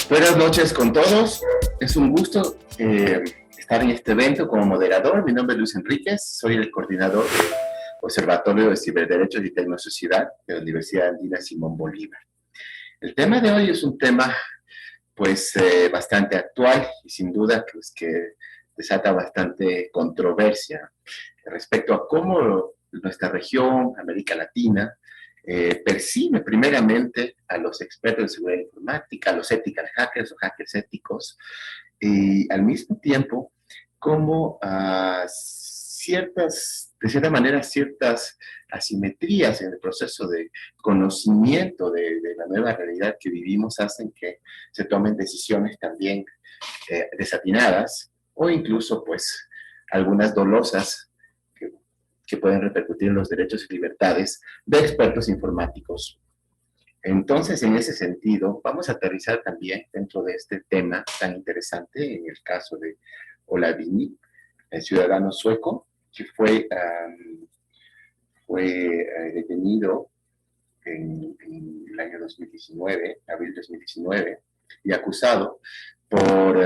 Buenas noches con todos. Es un gusto estar en este evento como moderador. Mi nombre es Luis Enríquez, soy el coordinador del Observatorio de Ciberderechos y Tecnosociedad de la Universidad Andina Simón Bolívar. El tema de hoy es un tema bastante actual y sin duda pues, que desata bastante controversia respecto a cómo nuestra región, América Latina, percibe primeramente a los expertos de seguridad informática, a los ethical hackers o hackers éticos, y al mismo tiempo como de cierta manera, ciertas asimetrías en el proceso de conocimiento de la nueva realidad que vivimos hacen que se tomen decisiones también desatinadas o incluso pues algunas dolosas que pueden repercutir en los derechos y libertades de expertos informáticos. Entonces, en ese sentido, vamos a aterrizar también dentro de este tema tan interesante en el caso de Olavini, el ciudadano sueco, que fue detenido en el año 2019, abril 2019, y acusado por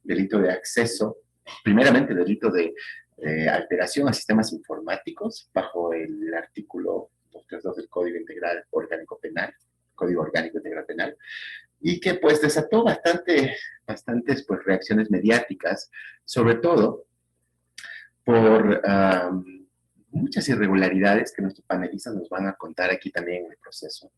delito de acceso, primeramente delito de alteración a sistemas informáticos bajo el artículo 232 del Código Integral Orgánico Penal, Código Orgánico Integral Penal, y que pues desató bastantes pues, reacciones mediáticas, sobre todo por muchas irregularidades que nuestros panelistas nos van a contar aquí también en el proceso.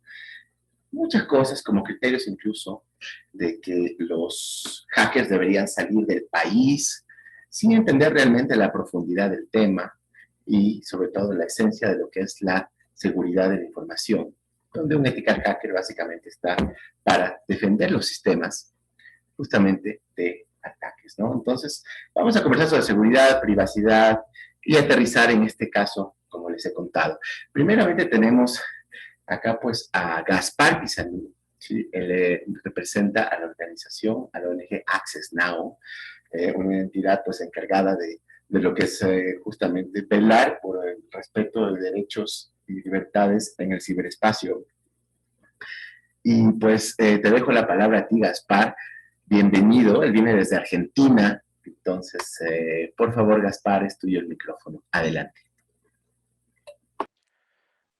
Muchas cosas, como criterios incluso de que los hackers deberían salir del país sin entender realmente la profundidad del tema y sobre todo la esencia de lo que es la seguridad de la información, donde un ethical hacker básicamente está para defender los sistemas justamente de ataques, ¿no? Entonces, vamos a conversar sobre seguridad, privacidad y aterrizar en este caso, como les he contado. Primeramente tenemos acá pues a Gaspar Pisani, ¿sí? Él representa a la organización, a la ONG Access Now, una entidad pues encargada de lo que es justamente velar por el respeto de derechos y libertades en el ciberespacio. Y pues te dejo la palabra a ti, Gaspar. Bienvenido, él viene desde Argentina. Entonces, por favor, Gaspar, es tuyo el micrófono. Adelante.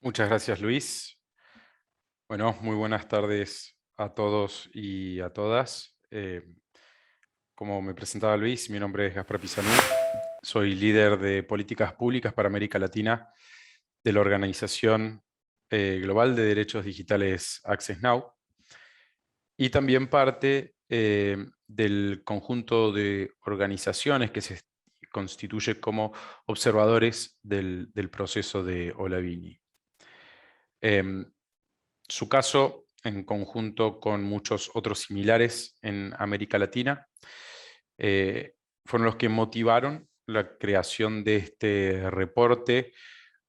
Muchas gracias, Luis. Bueno, muy buenas tardes a todos y a todas. Como me presentaba Luis, mi nombre es Gaspar Pisani. Soy líder de políticas públicas para América Latina de la Organización Global de Derechos Digitales Access Now y también parte del conjunto de organizaciones que se constituye como observadores del proceso de Olavini. Su caso, en conjunto con muchos otros similares en América Latina, fueron los que motivaron la creación de este reporte,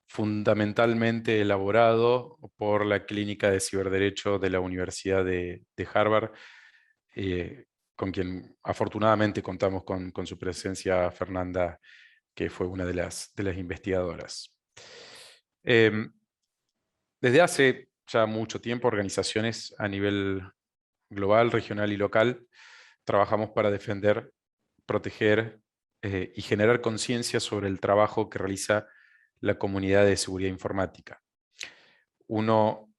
fundamentalmente elaborado por la Clínica de Ciberderecho de la Universidad de Harvard, con quien afortunadamente contamos con su presencia, Fernanda, que fue una de las investigadoras. Desde hace ya mucho tiempo, organizaciones a nivel global, regional y local, trabajamos para defender, proteger y generar conciencia sobre el trabajo que realiza la comunidad de seguridad informática. Uno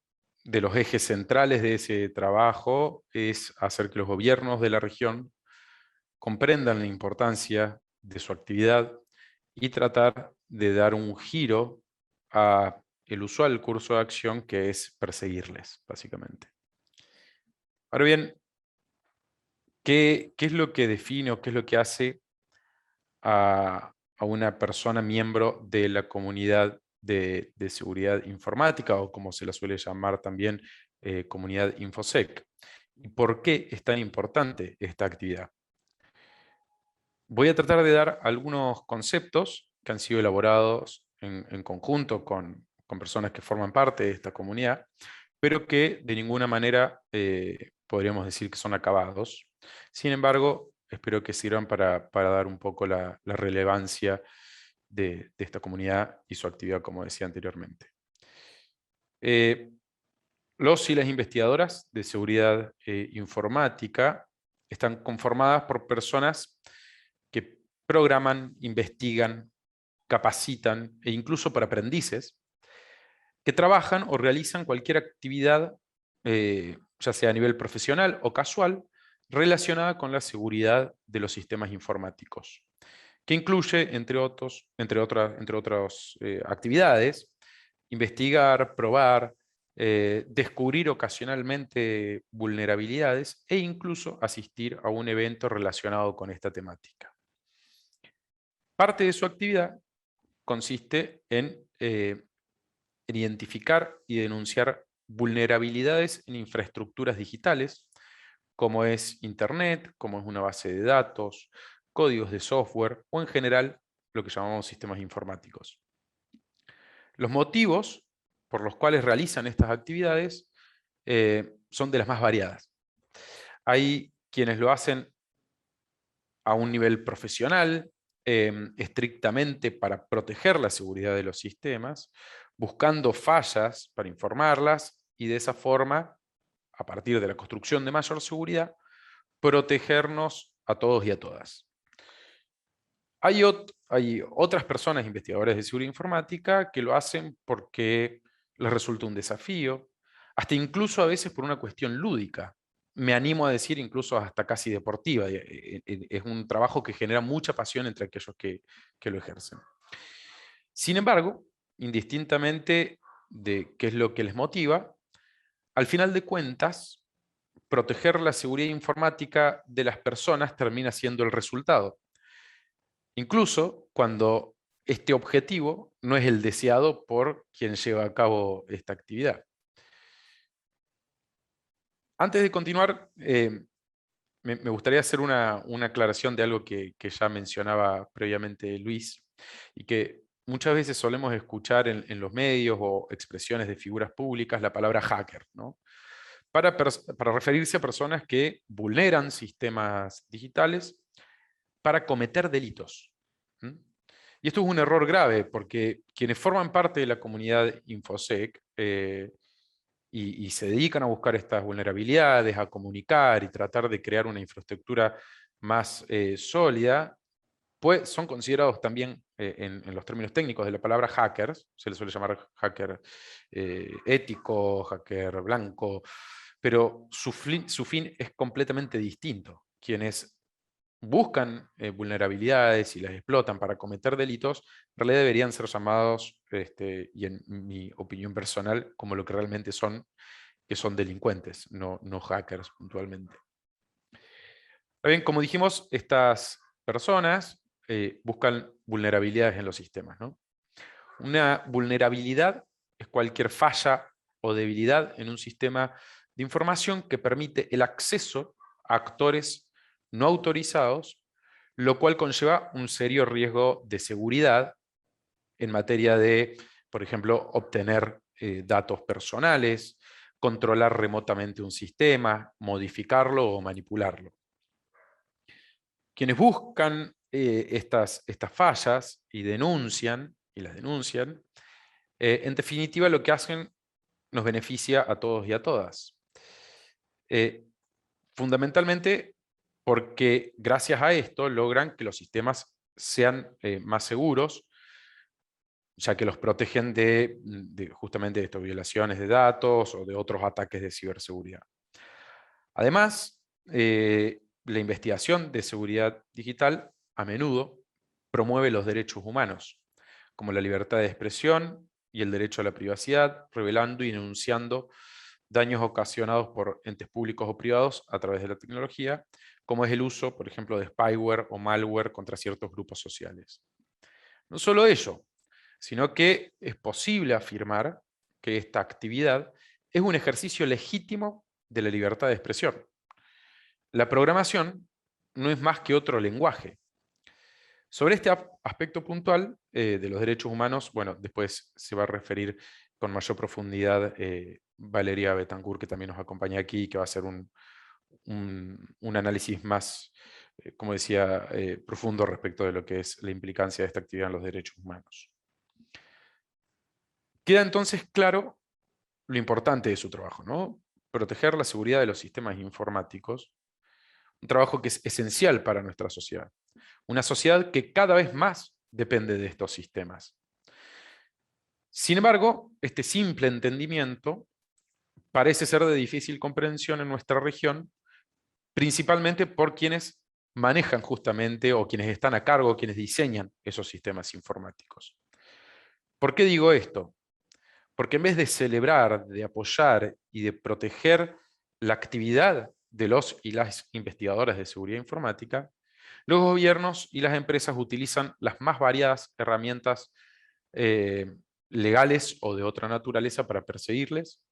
de los ejes centrales de ese trabajo es hacer que los gobiernos de la región comprendan la importancia de su actividad y tratar de dar un giro a el usual curso de acción, que es perseguirles, básicamente. Ahora bien, ¿qué es lo que define o qué es lo que hace a una persona miembro de la comunidad de seguridad informática, o como se la suele llamar también, comunidad InfoSec? ¿Y por qué es tan importante esta actividad? Voy a tratar de dar algunos conceptos que han sido elaborados en conjunto con personas que forman parte de esta comunidad, pero que de ninguna manera podríamos decir que son acabados. Sin embargo, espero que sirvan para dar un poco la relevancia de esta comunidad y su actividad, como decía anteriormente. Los y las investigadoras de seguridad informática están conformadas por personas que programan, investigan, capacitan e incluso por aprendices que trabajan o realizan cualquier actividad, ya sea a nivel profesional o casual, relacionada con la seguridad de los sistemas informáticos, que incluye, entre otras actividades, investigar, probar, descubrir ocasionalmente vulnerabilidades e incluso asistir a un evento relacionado con esta temática. Parte de su actividad consiste en identificar y denunciar vulnerabilidades en infraestructuras digitales, como es Internet, como es una base de datos, códigos de software o en general lo que llamamos sistemas informáticos. Los motivos por los cuales realizan estas actividades son de las más variadas. Hay quienes lo hacen a un nivel profesional, estrictamente para proteger la seguridad de los sistemas, buscando fallas para informarlas y de esa forma, a partir de la construcción de mayor seguridad, protegernos a todos y a todas. Hay otras personas, investigadores de seguridad informática, que lo hacen porque les resulta un desafío, hasta incluso a veces por una cuestión lúdica. Me animo a decir incluso hasta casi deportiva. Es un trabajo que genera mucha pasión entre aquellos que lo ejercen. Sin embargo, indistintamente de qué es lo que les motiva, al final de cuentas, proteger la seguridad informática de las personas termina siendo el resultado. Incluso cuando este objetivo no es el deseado por quien lleva a cabo esta actividad. Antes de continuar, me gustaría hacer una aclaración de algo que ya mencionaba previamente Luis, y que muchas veces solemos escuchar en los medios o expresiones de figuras públicas la palabra hacker, ¿no? Para referirse a personas que vulneran sistemas digitales para cometer delitos. ¿Mm? Y esto es un error grave, porque quienes forman parte de la comunidad InfoSec y se dedican a buscar estas vulnerabilidades, a comunicar y tratar de crear una infraestructura más sólida, pues son considerados también, en los términos técnicos de la palabra hackers, se les suele llamar hacker ético, hacker blanco, pero su fin es completamente distinto. Quienes buscan vulnerabilidades y las explotan para cometer delitos, en realidad deberían ser llamados, y en mi opinión personal, como lo que realmente son, que son delincuentes, no hackers puntualmente. Bien, como dijimos, estas personas buscan vulnerabilidades en los sistemas, ¿no? Una vulnerabilidad es cualquier falla o debilidad en un sistema de información que permite el acceso a actores no autorizados, lo cual conlleva un serio riesgo de seguridad en materia de, por ejemplo, obtener datos personales, controlar remotamente un sistema, modificarlo o manipularlo. Quienes buscan estas fallas y las denuncian, en definitiva lo que hacen nos beneficia a todos y a todas. Fundamentalmente porque gracias a esto logran que los sistemas sean más seguros, ya que los protegen justamente de estas violaciones de datos o de otros ataques de ciberseguridad. Además, la investigación de seguridad digital a menudo promueve los derechos humanos, como la libertad de expresión y el derecho a la privacidad, revelando y denunciando daños ocasionados por entes públicos o privados a través de la tecnología, como es el uso, por ejemplo, de spyware o malware contra ciertos grupos sociales. No solo ello, sino que es posible afirmar que esta actividad es un ejercicio legítimo de la libertad de expresión. La programación no es más que otro lenguaje. Sobre este aspecto puntual de los derechos humanos, bueno, después se va a referir con mayor profundidad Valeria Betancourt, que también nos acompaña aquí, que va a hacer un análisis más, como decía, profundo respecto de lo que es la implicancia de esta actividad en los derechos humanos. Queda entonces claro lo importante de su trabajo, ¿no? Proteger la seguridad de los sistemas informáticos, un trabajo que es esencial para nuestra sociedad. Una sociedad que cada vez más depende de estos sistemas. Sin embargo, este simple entendimiento parece ser de difícil comprensión en nuestra región, principalmente por quienes manejan justamente, o quienes están a cargo, quienes diseñan esos sistemas informáticos. ¿Por qué digo esto? Porque en vez de celebrar, de apoyar y de proteger la actividad de los y las investigadoras de seguridad informática, los gobiernos y las empresas utilizan las más variadas herramientas legales o de otra naturaleza para perseguirles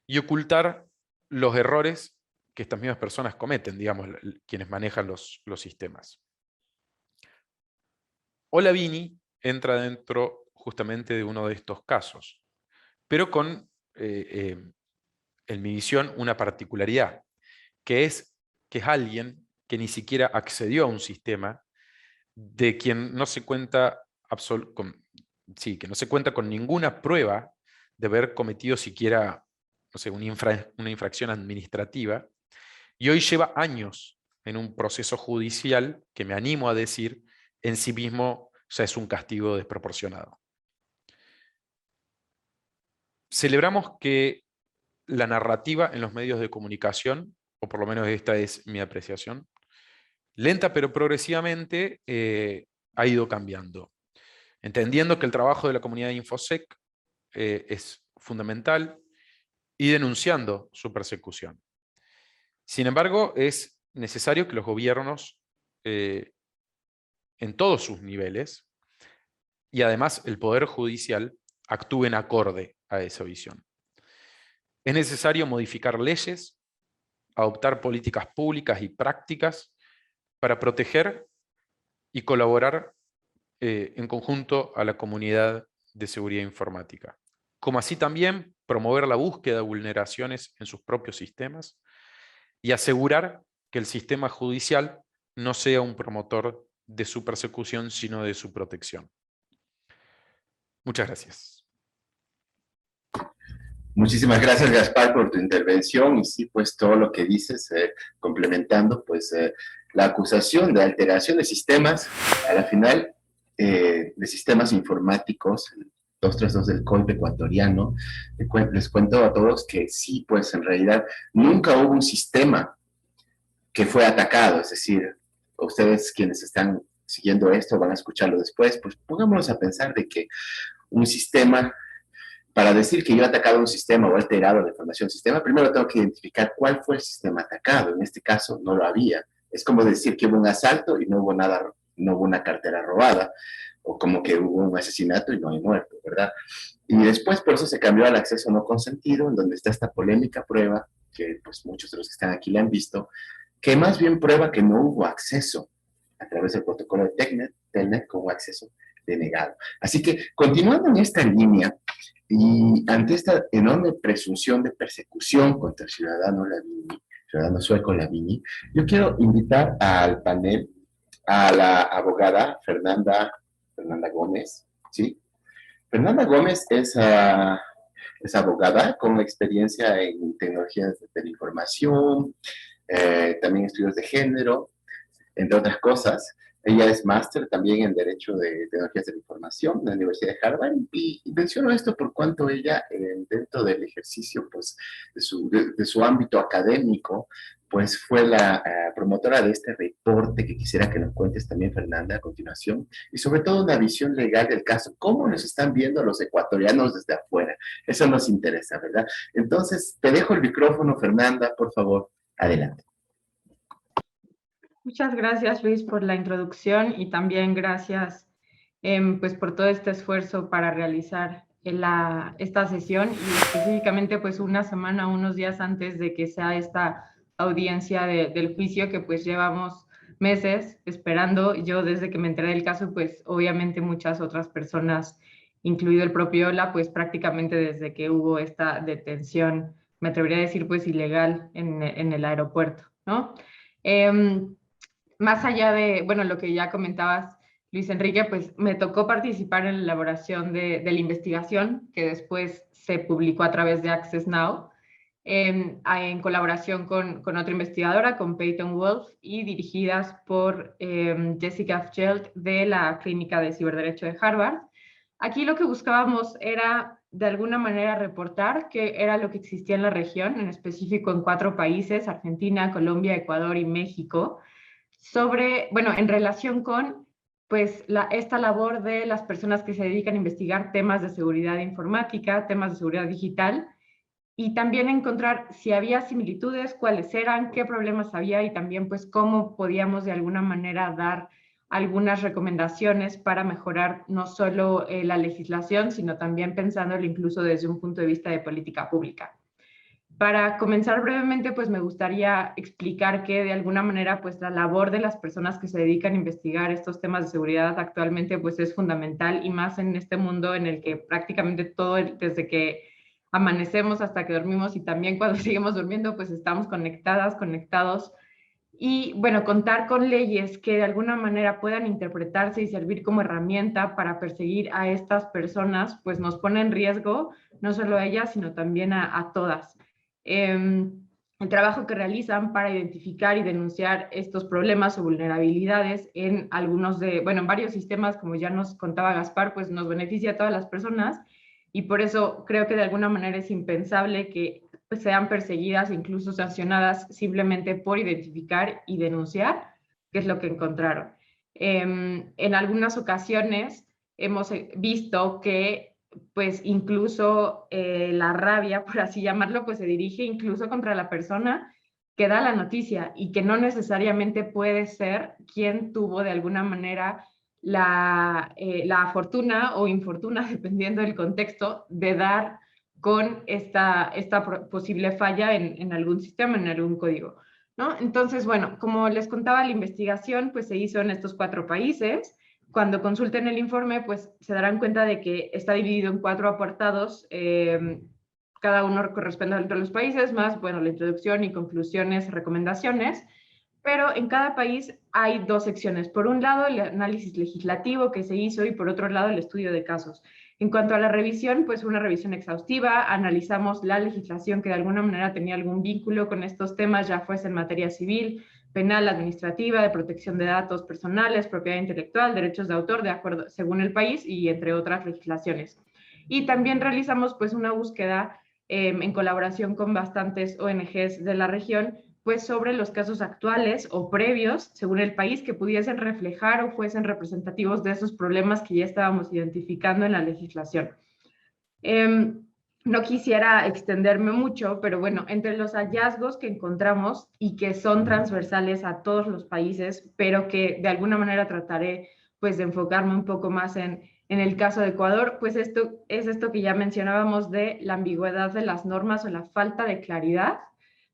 y ocultar los errores que estas mismas personas cometen, digamos, quienes manejan los sistemas. Olavini entra dentro justamente de uno de estos casos, pero con, en mi visión, una particularidad, que es alguien que ni siquiera accedió a un sistema, de quien no se cuenta que no se cuenta con ninguna prueba de haber cometido siquiera, no sé, una infracción administrativa, y hoy lleva años en un proceso judicial que me animo a decir en sí mismo ya es un castigo desproporcionado. Celebramos que la narrativa en los medios de comunicación, o por lo menos esta es mi apreciación, lenta pero progresivamente ha ido cambiando, entendiendo que el trabajo de la comunidad de InfoSec es fundamental y denunciando su persecución. Sin embargo, es necesario que los gobiernos, en todos sus niveles, y además el Poder Judicial, actúen acorde a esa visión. Es necesario modificar leyes, adoptar políticas públicas y prácticas para proteger y colaborar en conjunto a la comunidad de seguridad informática, como así también promover la búsqueda de vulneraciones en sus propios sistemas y asegurar que el sistema judicial no sea un promotor de su persecución, sino de su protección. Muchas gracias. Muchísimas gracias, Gaspar, por tu intervención y sí, pues todo lo que dices, complementando, pues la acusación de alteración de sistemas, a la final, de sistemas informáticos, 232 del COIP ecuatoriano, les cuento a todos que sí, pues en realidad nunca hubo un sistema que fue atacado, es decir, ustedes quienes están siguiendo esto van a escucharlo después, pues pongámonos a pensar de que un sistema, para decir que yo he atacado un sistema o he alterado la información del sistema, primero tengo que identificar cuál fue el sistema atacado. En este caso no lo había. Es como decir que hubo un asalto y no hubo nada, no hubo una cartera robada, o como que hubo un asesinato y no hay muerto, ¿verdad? Y después por eso se cambió al acceso no consentido, en donde está esta polémica prueba, que pues muchos de los que están aquí la han visto, que más bien prueba que no hubo acceso a través del protocolo de Telnet con un acceso denegado. Así que, continuando en esta línea, y ante esta enorme presunción de persecución contra el ciudadano sueco Lavini, yo quiero invitar al panel a la abogada Fernanda Gómez, ¿sí? Fernanda Gómez es abogada con experiencia en tecnologías de la información, también estudios de género, entre otras cosas. Ella es máster también en Derecho de Tecnologías de la Información en la Universidad de Harvard, y menciono esto por cuanto ella, dentro del ejercicio pues, de su ámbito académico, pues fue la promotora de este reporte que quisiera que nos cuentes también, Fernanda, a continuación, y sobre todo una visión legal del caso, cómo nos están viendo los ecuatorianos desde afuera. Eso nos interesa, ¿verdad? Entonces, te dejo el micrófono, Fernanda, por favor, adelante. Muchas gracias, Luis, por la introducción y también gracias pues, por todo este esfuerzo para realizar esta sesión y específicamente pues una semana, unos días antes de que sea esta audiencia del juicio que pues llevamos meses esperando. Yo desde que me enteré del caso, pues obviamente muchas otras personas, incluido el propio Ola, pues prácticamente desde que hubo esta detención, me atrevería a decir pues ilegal en el aeropuerto, ¿no? Más allá de, bueno, lo que ya comentabas, Luis Enrique, pues me tocó participar en la elaboración de la investigación que después se publicó a través de Access Now, en colaboración con otra investigadora, con Peyton Wolf, y dirigidas por Jessica Fjeldt de la Clínica de Ciberderecho de Harvard. Aquí lo que buscábamos era, de alguna manera, reportar qué era lo que existía en la región, en específico en 4 países, Argentina, Colombia, Ecuador y México, sobre, bueno, en relación con pues esta labor de las personas que se dedican a investigar temas de seguridad informática, temas de seguridad digital, y también encontrar si había similitudes, cuáles eran, qué problemas había y también pues cómo podíamos de alguna manera dar algunas recomendaciones para mejorar no solo la legislación, sino también pensándolo incluso desde un punto de vista de política pública. Para comenzar brevemente, pues me gustaría explicar que de alguna manera pues la labor de las personas que se dedican a investigar estos temas de seguridad actualmente pues es fundamental, y más en este mundo en el que prácticamente todo, desde que amanecemos hasta que dormimos y también cuando seguimos durmiendo, pues estamos conectadas, conectados. Y bueno, contar con leyes que de alguna manera puedan interpretarse y servir como herramienta para perseguir a estas personas, pues nos pone en riesgo no solo a ellas, sino también a todas. El trabajo que realizan para identificar y denunciar estos problemas o vulnerabilidades en en varios sistemas, como ya nos contaba Gaspar, pues nos beneficia a todas las personas, y por eso creo que de alguna manera es impensable que pues, sean perseguidas e incluso sancionadas simplemente por identificar y denunciar qué es lo que encontraron. En algunas ocasiones hemos visto que pues incluso la rabia, por así llamarlo, pues se dirige incluso contra la persona que da la noticia, y que no necesariamente puede ser quien tuvo de alguna manera la fortuna o infortuna, dependiendo del contexto, de dar con esta posible falla en algún sistema, en algún código, ¿no? Entonces, bueno, como les contaba, la investigación pues se hizo en estos 4 países. Cuando consulten el informe, pues se darán cuenta de que está dividido en 4 apartados, cada uno correspondiente a los países, más, bueno, la introducción y conclusiones, recomendaciones, pero en cada país hay 2 secciones. Por un lado, el análisis legislativo que se hizo, y por otro lado, el estudio de casos. En cuanto a la revisión, pues una revisión exhaustiva, analizamos la legislación que de alguna manera tenía algún vínculo con estos temas, ya fuese en materia civil, penal, administrativa, de protección de datos personales, propiedad intelectual, derechos de autor, de acuerdo, según el país, y entre otras legislaciones. Y también realizamos pues una búsqueda en colaboración con bastantes ONGs de la región, pues sobre los casos actuales o previos, según el país, que pudiesen reflejar o fuesen representativos de esos problemas que ya estábamos identificando en la legislación. No quisiera extenderme mucho, pero bueno, entre los hallazgos que encontramos y que son transversales a todos los países, pero que de alguna manera trataré pues de enfocarme un poco más en el caso de Ecuador, pues esto que ya mencionábamos de la ambigüedad de las normas o la falta de claridad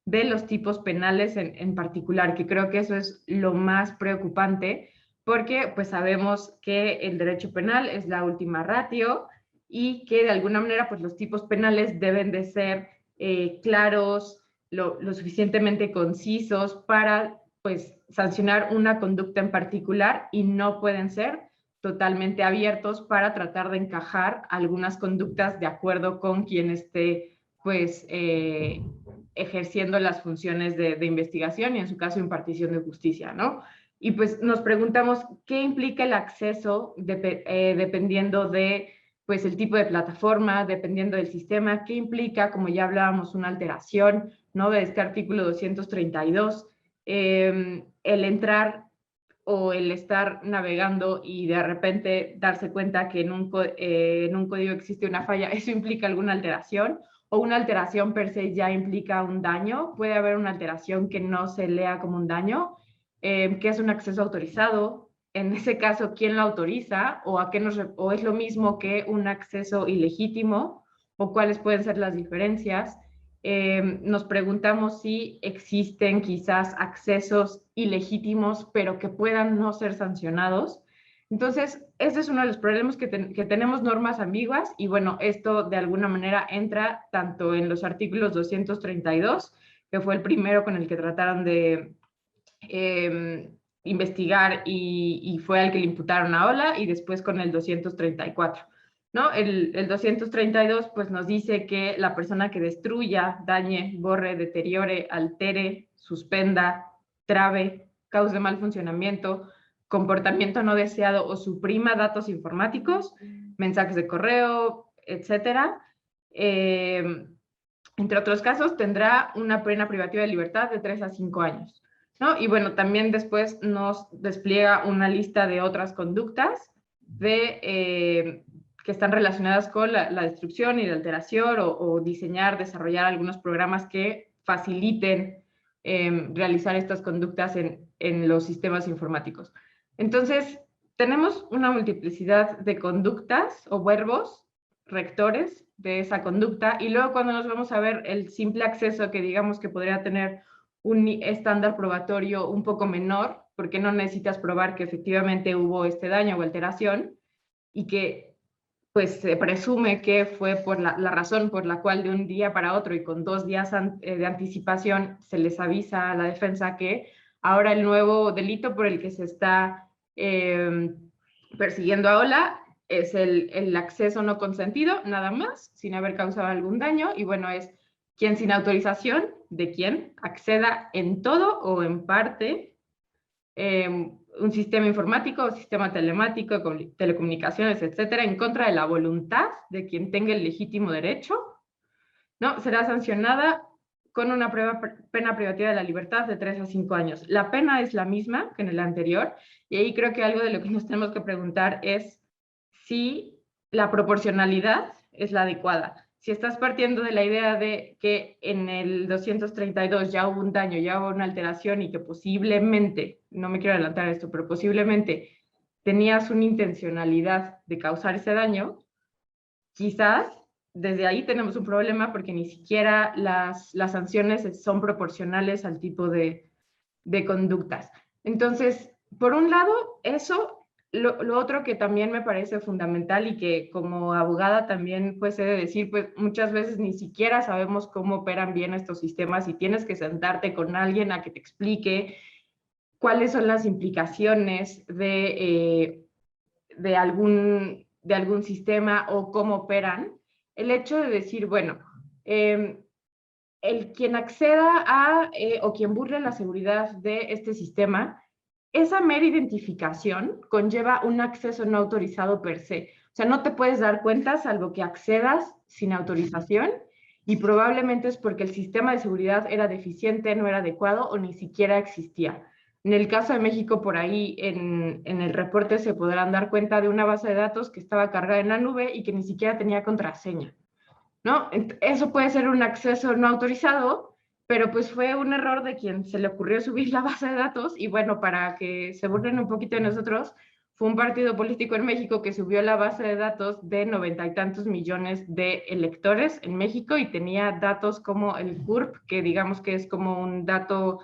de los tipos penales en particular, que creo que eso es lo más preocupante, porque pues sabemos que el derecho penal es la última ratio, y que de alguna manera pues los tipos penales deben de ser claros, lo suficientemente concisos para pues sancionar una conducta en particular, y no pueden ser totalmente abiertos para tratar de encajar algunas conductas de acuerdo con quien esté pues ejerciendo las funciones de investigación y en su caso impartición de justicia, ¿no? Y pues nos preguntamos qué implica el acceso dependiendo de pues el tipo de plataforma, dependiendo del sistema, qué implica, como ya hablábamos, una alteración, ¿no? De este artículo 232, el entrar o el estar navegando y de repente darse cuenta que en un código existe una falla, ¿eso implica alguna alteración? ¿O una alteración per se ya implica un daño? ¿Puede haber una alteración que no se lea como un daño? ¿Qué es un acceso autorizado? En ese caso, ¿quién lo autoriza? ¿O es lo mismo que un acceso ilegítimo? ¿O cuáles pueden ser las diferencias? Nos preguntamos si existen quizás accesos ilegítimos, pero que puedan no ser sancionados. Entonces, ese es uno de los problemas que tenemos normas ambiguas, y bueno, esto de alguna manera entra tanto en los artículos 232, que fue el primero con el que trataron de investigar y fue al que le imputaron a Ola, y después con el 234, ¿no? El 232 pues nos dice que la persona que destruya, dañe, borre, deteriore, altere, suspenda, trabe, cause mal funcionamiento, comportamiento no deseado o suprima datos informáticos, mensajes de correo, etcétera, entre otros casos, tendrá una pena privativa de libertad de 3 a 5 años, ¿no? Y bueno, también después nos despliega una lista de otras conductas que están relacionadas con la destrucción y la alteración o diseñar, desarrollar algunos programas que faciliten realizar estas conductas en los sistemas informáticos. Entonces, tenemos una multiplicidad de conductas o verbos rectores de esa conducta, y luego cuando nos vamos a ver el simple acceso, que digamos que podría tener un estándar probatorio un poco menor, porque no necesitas probar que efectivamente hubo este daño o alteración, y que pues se presume que fue por la razón por la cual de un día para otro y con 2 días de anticipación se les avisa a la defensa que ahora el nuevo delito por el que se está persiguiendo a Ola es el acceso no consentido, nada más, sin haber causado algún daño, y bueno, es quien sin autorización de quien acceda en todo o en parte un sistema informático o sistema telemático, telecomunicaciones, etcétera, en contra de la voluntad de quien tenga el legítimo derecho, ¿no? Será sancionada con una pena privativa de la libertad de 3 a 5 años. La pena es la misma que en el anterior, y ahí creo que algo de lo que nos tenemos que preguntar es si la proporcionalidad es la adecuada. Si estás partiendo de la idea de que en el 232 ya hubo un daño, ya hubo una alteración y que posiblemente, no me quiero adelantar a esto, pero posiblemente tenías una intencionalidad de causar ese daño, quizás desde ahí tenemos un problema porque ni siquiera las sanciones son proporcionales al tipo de conductas. Entonces, por un lado, eso. Lo otro que también me parece fundamental y que como abogada también pues he de decir, pues muchas veces ni siquiera sabemos cómo operan bien estos sistemas y tienes que sentarte con alguien a que te explique cuáles son las implicaciones de algún sistema o cómo operan. El hecho de decir, bueno, quien acceda a o quien burle la seguridad de este sistema, esa mera identificación conlleva un acceso no autorizado per se. O sea, no te puedes dar cuenta salvo que accedas sin autorización, y probablemente es porque el sistema de seguridad era deficiente, no era adecuado o ni siquiera existía. En el caso de México, por ahí en el reporte se podrán dar cuenta de una base de datos que estaba cargada en la nube y que ni siquiera tenía contraseña, ¿no? Eso puede ser un acceso no autorizado, pero pues fue un error de quien se le ocurrió subir la base de datos, y bueno, para que se burlen un poquito de nosotros, fue un partido político en México que subió la base de datos de 90 y tantos millones de electores en México y tenía datos como el CURP, que digamos que es como un dato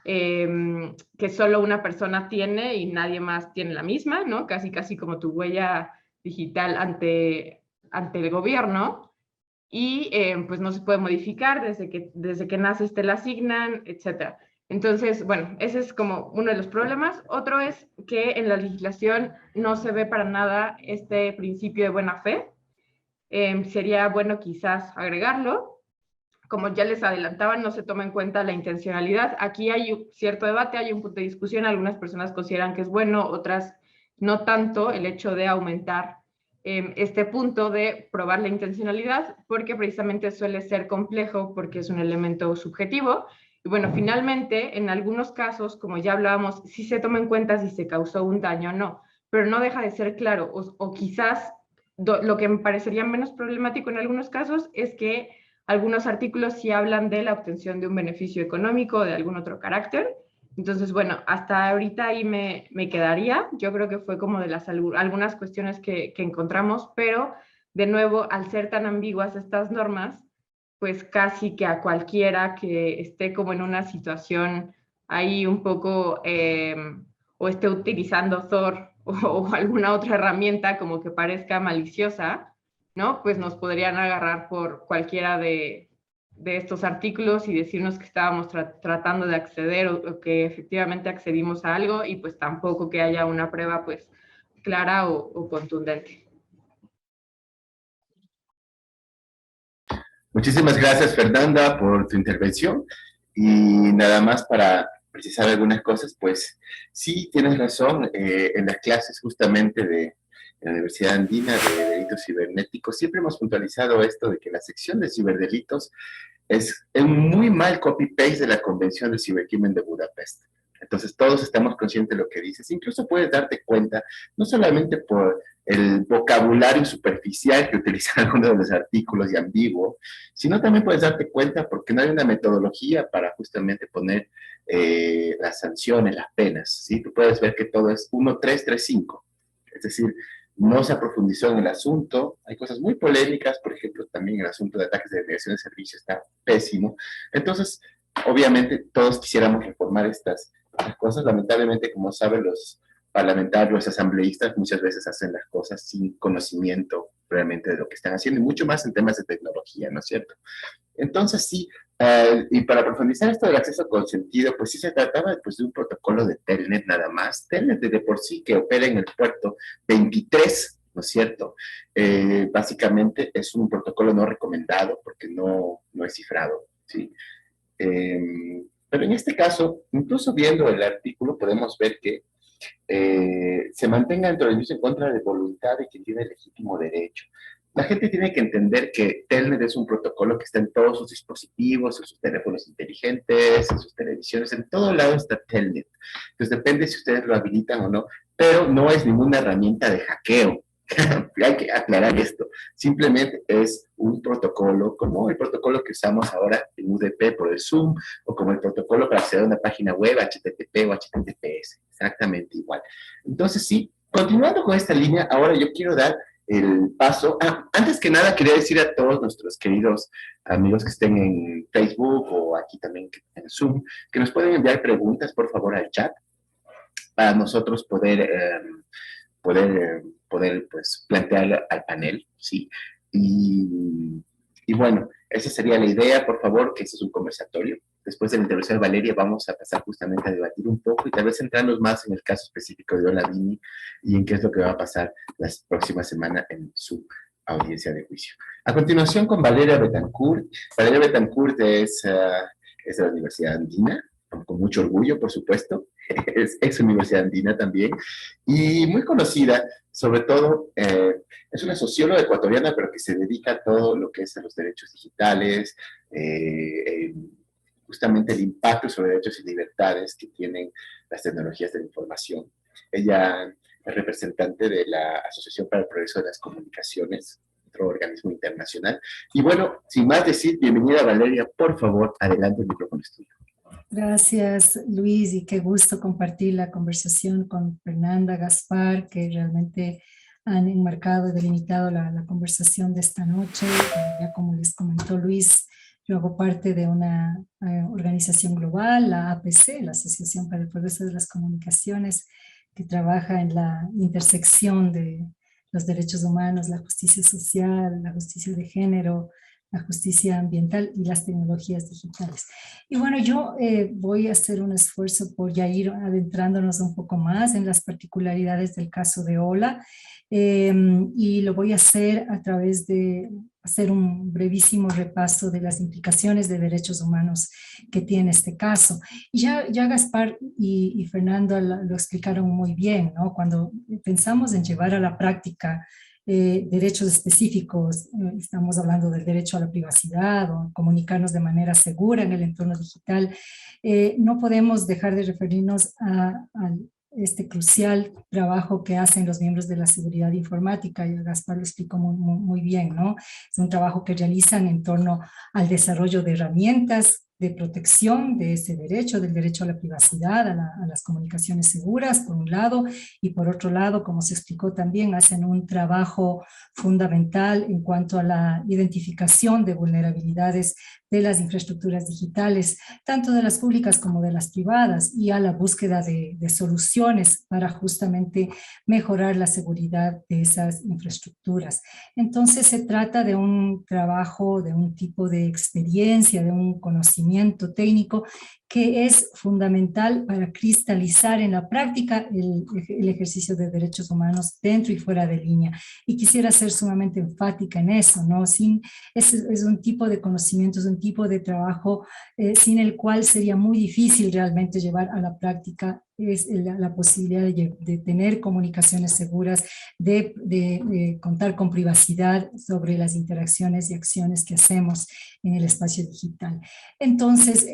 que solo una persona tiene y nadie más tiene la misma, ¿no? Casi como tu huella digital ante el gobierno. Y pues no se puede modificar, desde que naces te la asignan, etc. Entonces, bueno, ese es como uno de los problemas. Otro es que en la legislación no se ve para nada este principio de buena fe. Sería bueno quizás agregarlo. Como ya les adelantaba, no se toma en cuenta la intencionalidad. Aquí hay cierto debate, hay un punto de discusión. Algunas personas consideran que es bueno, otras no tanto, el hecho de aumentar este punto de probar la intencionalidad, porque precisamente suele ser complejo porque es un elemento subjetivo. Y bueno, finalmente, en algunos casos, como ya hablábamos, sí se toma en cuenta si se causó un daño o no, pero no deja de ser claro, o quizás lo que me parecería menos problemático en algunos casos es que algunos artículos sí hablan de la obtención de un beneficio económico o de algún otro carácter. Entonces, bueno, hasta ahorita ahí me quedaría. Yo creo que fue como de algunas cuestiones que encontramos, pero de nuevo, al ser tan ambiguas estas normas, pues casi que a cualquiera que esté como en una situación ahí un poco, o esté utilizando Thor o alguna otra herramienta como que parezca maliciosa, ¿no? Pues nos podrían agarrar por cualquiera de de estos artículos y decirnos que estábamos tratando de acceder o que efectivamente accedimos a algo y pues tampoco que haya una prueba pues clara o contundente. Muchísimas gracias, Fernanda, por tu intervención. Y nada más para precisar algunas cosas, pues sí, tienes razón, en las clases justamente de la Universidad Andina de Delitos Cibernéticos, siempre hemos puntualizado esto de que la sección de ciberdelitos es un muy mal copy-paste de la Convención de Cibercrimen de Budapest. Entonces todos estamos conscientes de lo que dices. Incluso puedes darte cuenta, no solamente por el vocabulario superficial que utilizan algunos de los artículos y ambiguo, sino también puedes darte cuenta porque no hay una metodología para justamente poner las sanciones, las penas, ¿sí? Tú puedes ver que todo es 1-3-3-5. Es decir, no se profundizó en el asunto. Hay cosas muy polémicas, por ejemplo, también el asunto de ataques de denegación de servicio está pésimo. Entonces, obviamente, todos quisiéramos reformar estas cosas. Lamentablemente, como saben, los parlamentarios, los asambleístas, muchas veces hacen las cosas sin conocimiento realmente de lo que están haciendo, y mucho más en temas de tecnología, ¿no es cierto? Entonces, sí, y para profundizar esto del acceso consentido, pues sí se trataba pues, de un protocolo de Telnet nada más. Telnet de por sí que opera en el puerto 23, ¿no es cierto? Básicamente es un protocolo no recomendado porque no es cifrado, ¿sí? Pero en este caso, incluso viendo el artículo, podemos ver que se mantenga dentro del juicio en contra de voluntad de quien tiene legítimo derecho. La gente tiene que entender que Telnet es un protocolo que está en todos sus dispositivos, en sus teléfonos inteligentes, en sus televisiones, en todo lado está Telnet. Entonces depende si ustedes lo habilitan o no, pero no es ninguna herramienta de hackeo. Hay que aclarar esto. Simplemente es un protocolo como el protocolo que usamos ahora en UDP por el Zoom, o como el protocolo para acceder a una página web, HTTP o HTTPS. Exactamente igual. Entonces, sí, continuando con esta línea, ahora yo quiero dar el paso. Antes que nada, quería decir a todos nuestros queridos amigos que estén en Facebook o aquí también en Zoom, que nos pueden enviar preguntas, por favor, al chat, para nosotros poder pues, plantear al panel, ¿sí? Y bueno, esa sería la idea, por favor, que este es un conversatorio. Después de la intervención de Valeria vamos a pasar justamente a debatir un poco y tal vez centrarnos más en el caso específico de Olavini y en qué es lo que va a pasar la próxima semana en su audiencia de juicio. A continuación con Valeria Betancourt. Valeria Betancourt es de la Universidad Andina, con mucho orgullo, por supuesto. Es ex Universidad Andina también, y muy conocida, sobre todo, es una socióloga ecuatoriana, pero que se dedica a todo lo que es a los derechos digitales, justamente el impacto sobre derechos y libertades que tienen las tecnologías de la información. Ella es representante de la Asociación para el Progreso de las Comunicaciones, otro organismo internacional. Y bueno, sin más decir, bienvenida Valeria, por favor, adelante, el micrófono es tuyo. Gracias, Luis, y qué gusto compartir la conversación con Fernanda, Gaspar, que realmente han enmarcado y delimitado la conversación de esta noche. Ya como les comentó Luis, yo hago parte de una organización global, la APC, la Asociación para el Progreso de las Comunicaciones, que trabaja en la intersección de los derechos humanos, la justicia social, la justicia de género, la justicia ambiental y las tecnologías digitales. Y bueno, yo voy a hacer un esfuerzo por ya ir adentrándonos un poco más en las particularidades del caso de Ola, y lo voy a hacer a través de hacer un brevísimo repaso de las implicaciones de derechos humanos que tiene este caso. Y ya Gaspar y Fernando lo explicaron muy bien, ¿no? Cuando pensamos en llevar a la práctica derechos específicos, estamos hablando del derecho a la privacidad o comunicarnos de manera segura en el entorno digital, no podemos dejar de referirnos a este crucial trabajo que hacen los miembros de la seguridad informática, y Gaspar lo explicó muy bien, ¿no? Es un trabajo que realizan en torno al desarrollo de herramientas de protección de ese derecho, del derecho a la privacidad, a las comunicaciones seguras, por un lado, y por otro lado, como se explicó también, hacen un trabajo fundamental en cuanto a la identificación de vulnerabilidades de las infraestructuras digitales, tanto de las públicas como de las privadas, y a la búsqueda de soluciones para justamente mejorar la seguridad de esas infraestructuras. Entonces se trata de un trabajo, de un tipo de experiencia, de un conocimiento técnico que es fundamental para cristalizar en la práctica el ejercicio de derechos humanos dentro y fuera de línea. Y quisiera ser sumamente enfática en eso, ¿no? Es un tipo de conocimiento, es un tipo de trabajo sin el cual sería muy difícil realmente llevar a la práctica la posibilidad de tener comunicaciones seguras, de contar con privacidad sobre las interacciones y acciones que hacemos en el espacio digital. Entonces,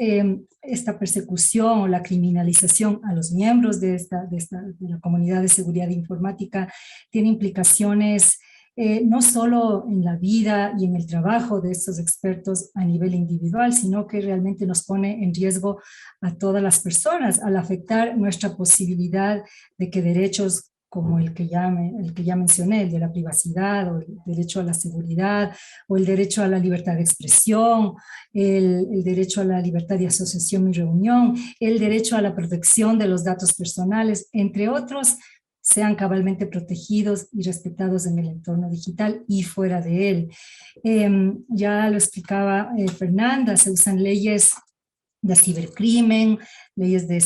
esta persecución o la criminalización a los miembros de la comunidad de seguridad informática tiene implicaciones no solo en la vida y en el trabajo de estos expertos a nivel individual, sino que realmente nos pone en riesgo a todas las personas al afectar nuestra posibilidad de que derechos como el que ya mencioné, el de la privacidad o el derecho a la seguridad o el derecho a la libertad de expresión, el derecho a la libertad de asociación y reunión, el derecho a la protección de los datos personales, entre otros, sean cabalmente protegidos y respetados en el entorno digital y fuera de él. Ya lo explicaba Fernanda, se usan leyes de cibercrimen, leyes de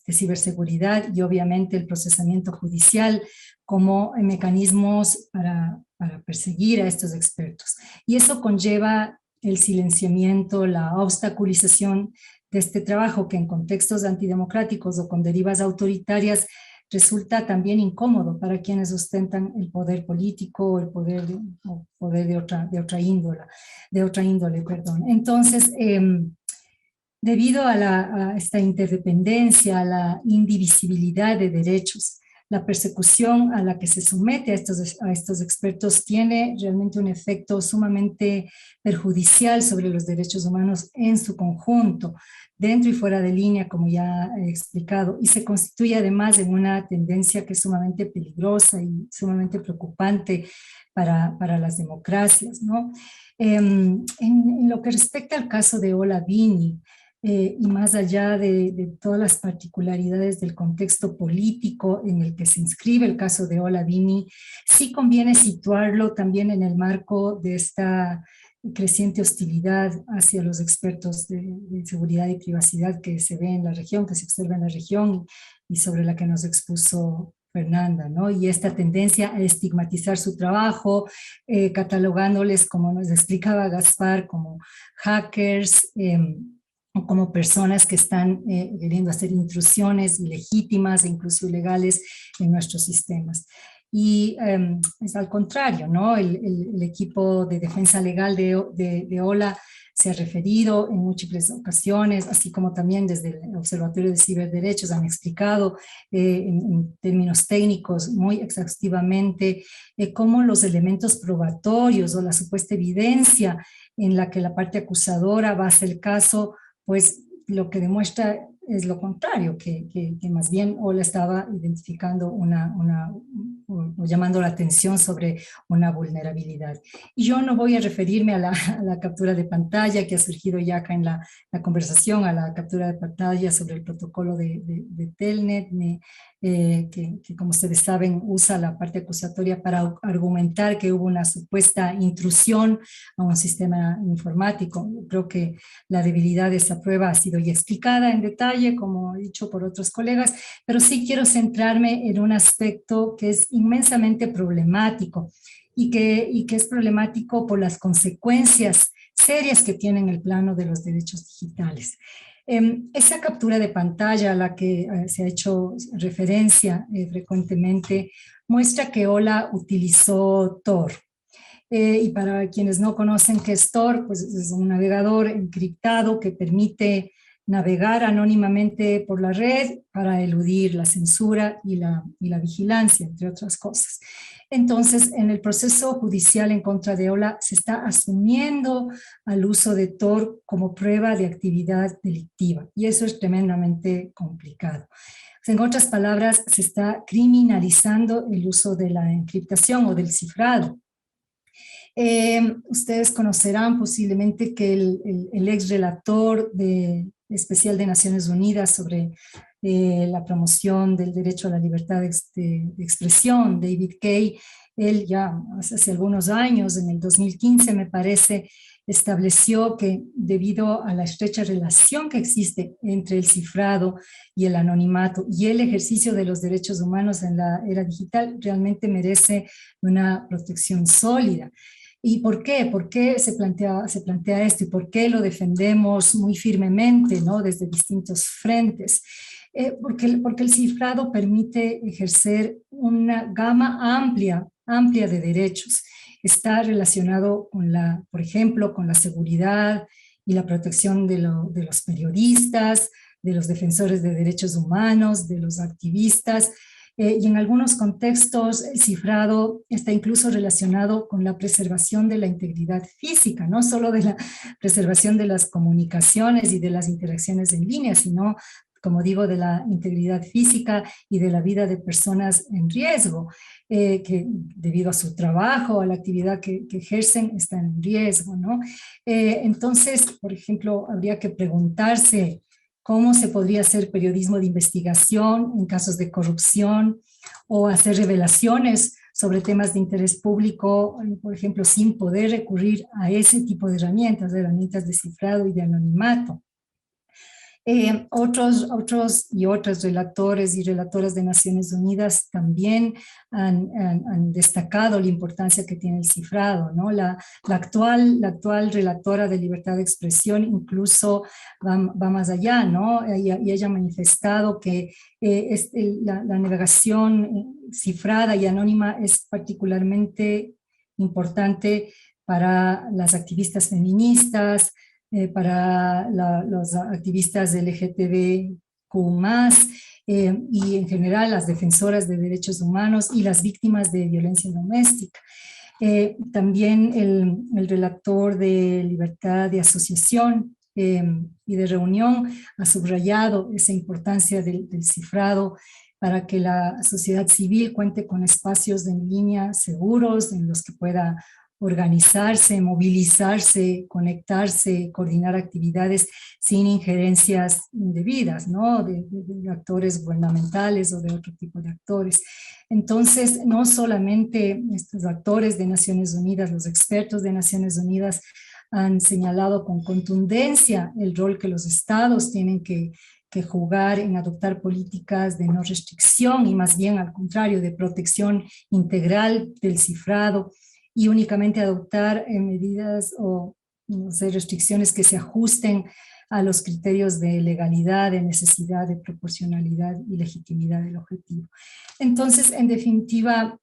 ciberseguridad y obviamente el procesamiento judicial como mecanismos para perseguir a estos expertos. Y eso conlleva el silenciamiento, la obstaculización de este trabajo que en contextos antidemocráticos o con derivas autoritarias resulta también incómodo para quienes ostentan el poder político o el poder de otra índole. Entonces, debido a esta interdependencia, a la indivisibilidad de derechos, la persecución a la que se somete a estos expertos tiene realmente un efecto sumamente perjudicial sobre los derechos humanos en su conjunto, dentro y fuera de línea, como ya he explicado, y se constituye además en una tendencia que es sumamente peligrosa y sumamente preocupante para las democracias, ¿no? En lo que respecta al caso de Ola Vini, y más allá de todas las particularidades del contexto político en el que se inscribe el caso de Ola Vini, sí conviene situarlo también en el marco de esta creciente hostilidad hacia los expertos de seguridad y privacidad que se ve en la región, que se observa en la región y sobre la que nos expuso Fernanda, ¿no? Y esta tendencia a estigmatizar su trabajo, catalogándoles, como nos explicaba Gaspar, como hackers, o como personas que están queriendo hacer intrusiones ilegítimas e incluso ilegales en nuestros sistemas. Y es al contrario, ¿no? El equipo de defensa legal de OLA se ha referido en múltiples ocasiones, así como también desde el Observatorio de Ciberderechos han explicado en términos técnicos muy exhaustivamente cómo los elementos probatorios o la supuesta evidencia en la que la parte acusadora basa el caso, pues lo que demuestra es lo contrario, que más bien Ola estaba identificando o llamando la atención sobre una vulnerabilidad. Y yo no voy a referirme a la captura de pantalla que ha surgido ya acá en la conversación, a la captura de pantalla sobre el protocolo de Telnet, que como ustedes saben usa la parte acusatoria para argumentar que hubo una supuesta intrusión a un sistema informático. Creo que la debilidad de esa prueba ha sido ya explicada en detalle, como he dicho por otros colegas, pero sí quiero centrarme en un aspecto que es inmensamente problemático y que es problemático por las consecuencias serias que tiene en el plano de los derechos digitales. Esa captura de pantalla a la que se ha hecho referencia frecuentemente muestra que Ola utilizó Tor. Y para quienes no conocen qué es Tor, pues es un navegador encriptado que permite navegar anónimamente por la red para eludir la censura y la vigilancia, entre otras cosas. Entonces, en el proceso judicial en contra de Ola se está asumiendo al uso de Tor como prueba de actividad delictiva, y eso es tremendamente complicado. En otras palabras, se está criminalizando el uso de la encriptación o del cifrado. Ustedes conocerán posiblemente que el ex relator especial de Naciones Unidas sobre la promoción del derecho a la libertad de expresión, David Kaye, él ya hace algunos años, en el 2015 me parece, estableció que debido a la estrecha relación que existe entre el cifrado y el anonimato y el ejercicio de los derechos humanos en la era digital, realmente merece una protección sólida. ¿Y por qué? ¿Por qué se plantea esto? ¿Y por qué lo defendemos muy firmemente, ¿no? Desde distintos frentes? Porque el cifrado permite ejercer una gama amplia de derechos. Está relacionado con por ejemplo, con la seguridad y la protección de los periodistas, de los defensores de derechos humanos, de los activistas, y en algunos contextos el cifrado está incluso relacionado con la preservación de la integridad física, no solo de la preservación de las comunicaciones y de las interacciones en línea, sino, como digo, de la integridad física y de la vida de personas en riesgo, que debido a su trabajo, a la actividad que ejercen, están en riesgo, ¿no? Entonces, por ejemplo, habría que preguntarse cómo se podría hacer periodismo de investigación en casos de corrupción o hacer revelaciones sobre temas de interés público, por ejemplo, sin poder recurrir a ese tipo de herramientas de cifrado y de anonimato. Otros y otras relatores y relatoras de Naciones Unidas también han destacado la importancia que tiene el cifrado, ¿no? La actual relatora de libertad de expresión incluso va más allá, ¿no? Y ella ha manifestado que la navegación cifrada y anónima es particularmente importante para las activistas feministas, para los activistas LGTBQ+, y en general las defensoras de derechos humanos y las víctimas de violencia doméstica. También el relator de libertad de asociación y de reunión ha subrayado esa importancia del cifrado para que la sociedad civil cuente con espacios en línea seguros en los que pueda organizarse, movilizarse, conectarse, coordinar actividades sin injerencias indebidas, ¿no? de actores gubernamentales o de otro tipo de actores. Entonces, no solamente estos actores de Naciones Unidas, los expertos de Naciones Unidas han señalado con contundencia el rol que los estados tienen que jugar en adoptar políticas de no restricción y más bien al contrario, de protección integral del cifrado, y únicamente adoptar medidas o restricciones que se ajusten a los criterios de legalidad, de necesidad, de proporcionalidad y legitimidad del objetivo. Entonces, en definitiva,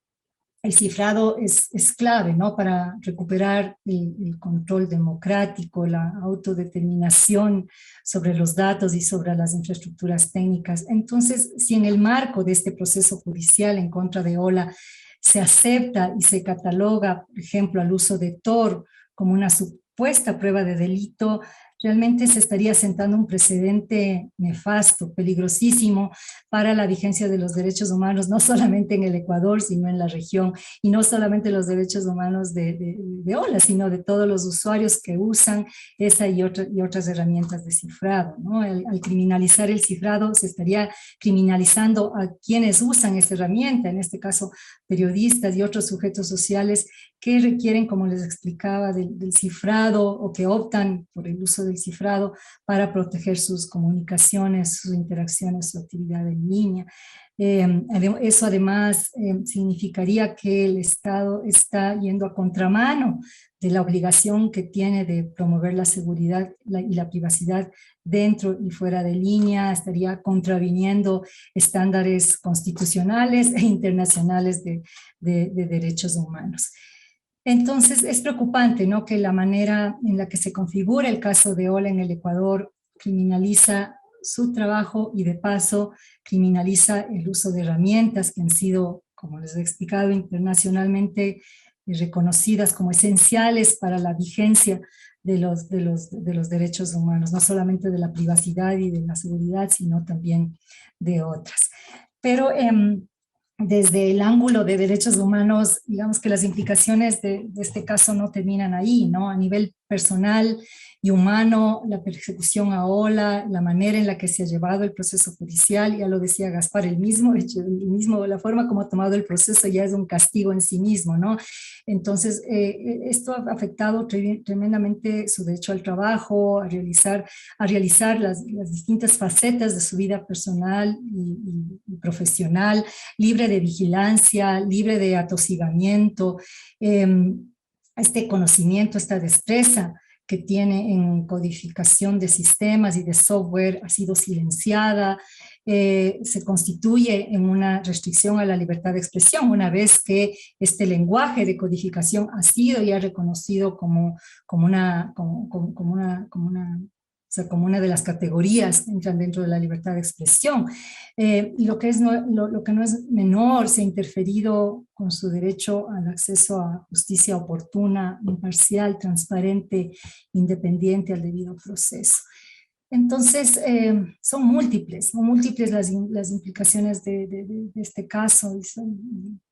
el cifrado es clave, ¿no? Para recuperar el control democrático, la autodeterminación sobre los datos y sobre las infraestructuras técnicas. Entonces, si en el marco de este proceso judicial en contra de Ola se acepta y se cataloga, por ejemplo, al uso de Tor como una supuesta prueba de delito, realmente se estaría sentando un precedente nefasto, peligrosísimo para la vigencia de los derechos humanos, no solamente en el Ecuador, sino en la región, y no solamente los derechos humanos de Ola, sino de todos los usuarios que usan esa y otras herramientas de cifrado, ¿no? Al criminalizar el cifrado, se estaría criminalizando a quienes usan esta herramienta, en este caso periodistas y otros sujetos sociales que requieren, como les explicaba, del cifrado o que optan por el uso del cifrado para proteger sus comunicaciones, sus interacciones, su actividad en línea. Eso además significaría que el Estado está yendo a contramano de la obligación que tiene de promover la seguridad y la privacidad dentro y fuera de línea, estaría contraviniendo estándares constitucionales e internacionales de derechos humanos. Entonces es preocupante, ¿no?, que la manera en la que se configura el caso de Ola en el Ecuador criminaliza su trabajo y de paso criminaliza el uso de herramientas que han sido como les he explicado, internacionalmente reconocidas como esenciales para la vigencia de los derechos humanos, no solamente de la privacidad y de la seguridad, sino también de otras. Pero desde el ángulo de derechos humanos, digamos que las implicaciones de este caso no terminan ahí, ¿no? A nivel personal y humano, la persecución a Ola, la manera en la que se ha llevado el proceso judicial, ya lo decía Gaspar, la forma como ha tomado el proceso ya es un castigo en sí mismo, ¿no? Entonces, esto ha afectado tremendamente su derecho al trabajo, a realizar las distintas facetas de su vida personal y profesional, libre de vigilancia, libre de atosigamiento, este conocimiento, esta destreza que tiene en codificación de sistemas y de software ha sido silenciada, se constituye en una restricción a la libertad de expresión, una vez que este lenguaje de codificación ha sido ya reconocido como una de las categorías que entran dentro de la libertad de expresión. Y lo que no es menor, se ha interferido con su derecho al acceso a justicia oportuna, imparcial, transparente, independiente, al debido proceso. Entonces, son múltiples las implicaciones de este caso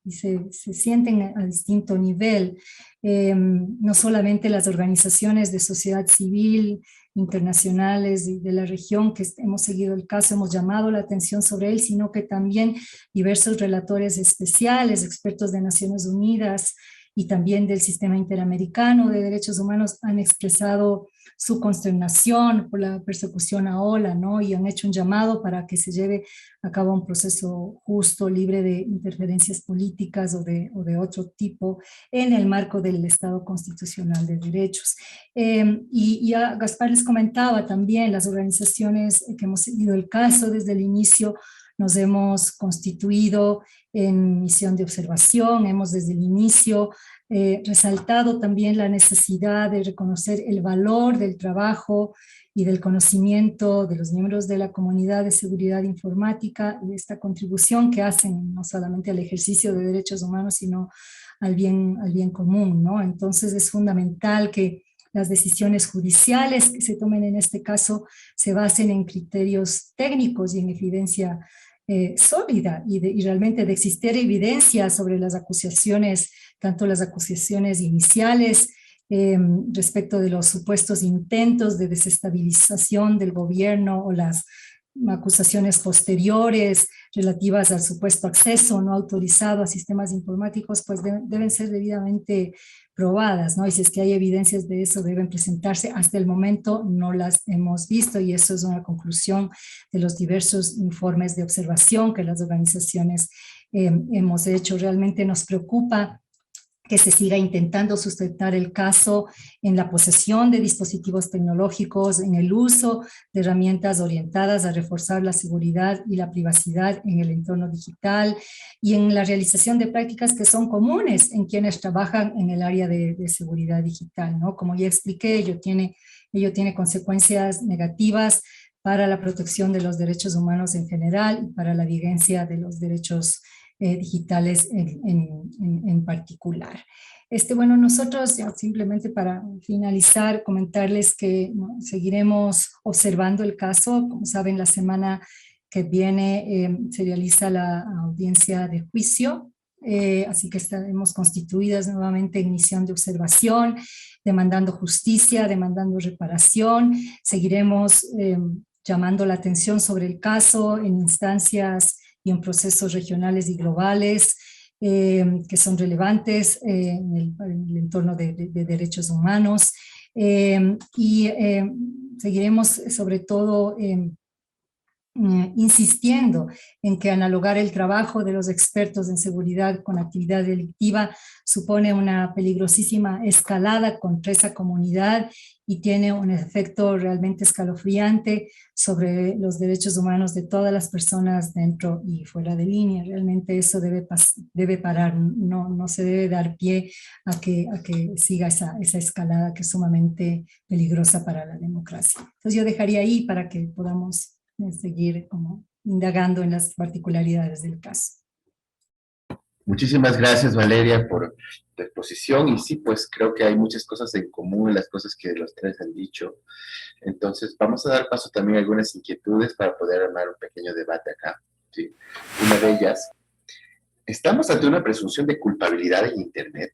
y se sienten a distinto nivel. No solamente las organizaciones de sociedad civil internacionales y de la región que hemos seguido el caso, hemos llamado la atención sobre él, sino que también diversos relatores especiales, expertos de Naciones Unidas y también del Sistema Interamericano de Derechos Humanos han expresado su consternación por la persecución a Ola, ¿no? Y han hecho un llamado para que se lleve a cabo un proceso justo, libre de interferencias políticas o de otro tipo en el marco del Estado Constitucional de Derechos. Y a Gaspar les comentaba también, las organizaciones que hemos seguido el caso desde el inicio nos hemos constituido en misión de observación, hemos desde el inicio resaltado también la necesidad de reconocer el valor del trabajo y del conocimiento de los miembros de la comunidad de seguridad informática y esta contribución que hacen no solamente al ejercicio de derechos humanos, sino al bien común, ¿no? Entonces es fundamental que las decisiones judiciales que se tomen en este caso se basen en criterios técnicos y en evidencia sólida y realmente de existir evidencia sobre las acusaciones, tanto las acusaciones iniciales respecto de los supuestos intentos de desestabilización del gobierno o las acusaciones posteriores relativas al supuesto acceso no autorizado a sistemas informáticos, pues deben ser debidamente probadas, ¿no? Y si es que hay evidencias de eso, deben presentarse. Hasta el momento no las hemos visto y eso es una conclusión de los diversos informes de observación que las organizaciones hemos hecho. Realmente nos preocupa que se siga intentando sustentar el caso en la posesión de dispositivos tecnológicos, en el uso de herramientas orientadas a reforzar la seguridad y la privacidad en el entorno digital y en la realización de prácticas que son comunes en quienes trabajan en el área de seguridad digital, ¿no? Como ya expliqué, ello tiene consecuencias negativas para la protección de los derechos humanos en general y para la vigencia de los derechos digitales en particular. Bueno, nosotros simplemente para finalizar, comentarles que seguiremos observando el caso. Como saben, la semana que viene se realiza la audiencia de juicio, así que estaremos constituidas nuevamente en misión de observación, demandando justicia, demandando reparación. Seguiremos llamando la atención sobre el caso en instancias y en procesos regionales y globales que son relevantes en el entorno de derechos humanos. Seguiremos sobre todo insistiendo en que analogar el trabajo de los expertos en seguridad con actividad delictiva supone una peligrosísima escalada contra esa comunidad y tiene un efecto realmente escalofriante sobre los derechos humanos de todas las personas dentro y fuera de línea. Realmente eso debe parar, no se debe dar pie a que siga esa escalada que es sumamente peligrosa para la democracia. Entonces yo dejaría ahí para que podamos seguir como indagando en las particularidades del caso. Muchísimas gracias, Valeria, por tu exposición. Y sí, pues creo que hay muchas cosas en común en las cosas que los tres han dicho. Entonces, vamos a dar paso también a algunas inquietudes para poder armar un pequeño debate acá. ¿Sí? Una de ellas, ¿estamos ante una presunción de culpabilidad en Internet?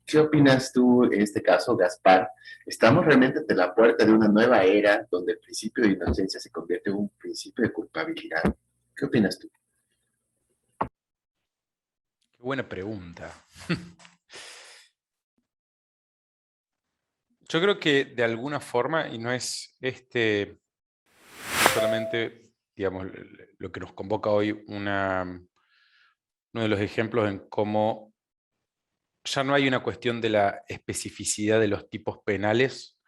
¿Qué opinas tú en este caso, Gaspar? ¿Estamos realmente ante la puerta de una nueva era donde el principio de inocencia se convierte en un principio de culpabilidad? ¿Qué opinas tú? Qué buena pregunta. Yo creo que de alguna forma, y no es solamente, digamos, lo que nos convoca hoy, uno de los ejemplos en cómo ya no hay una cuestión de la especificidad de los tipos penales,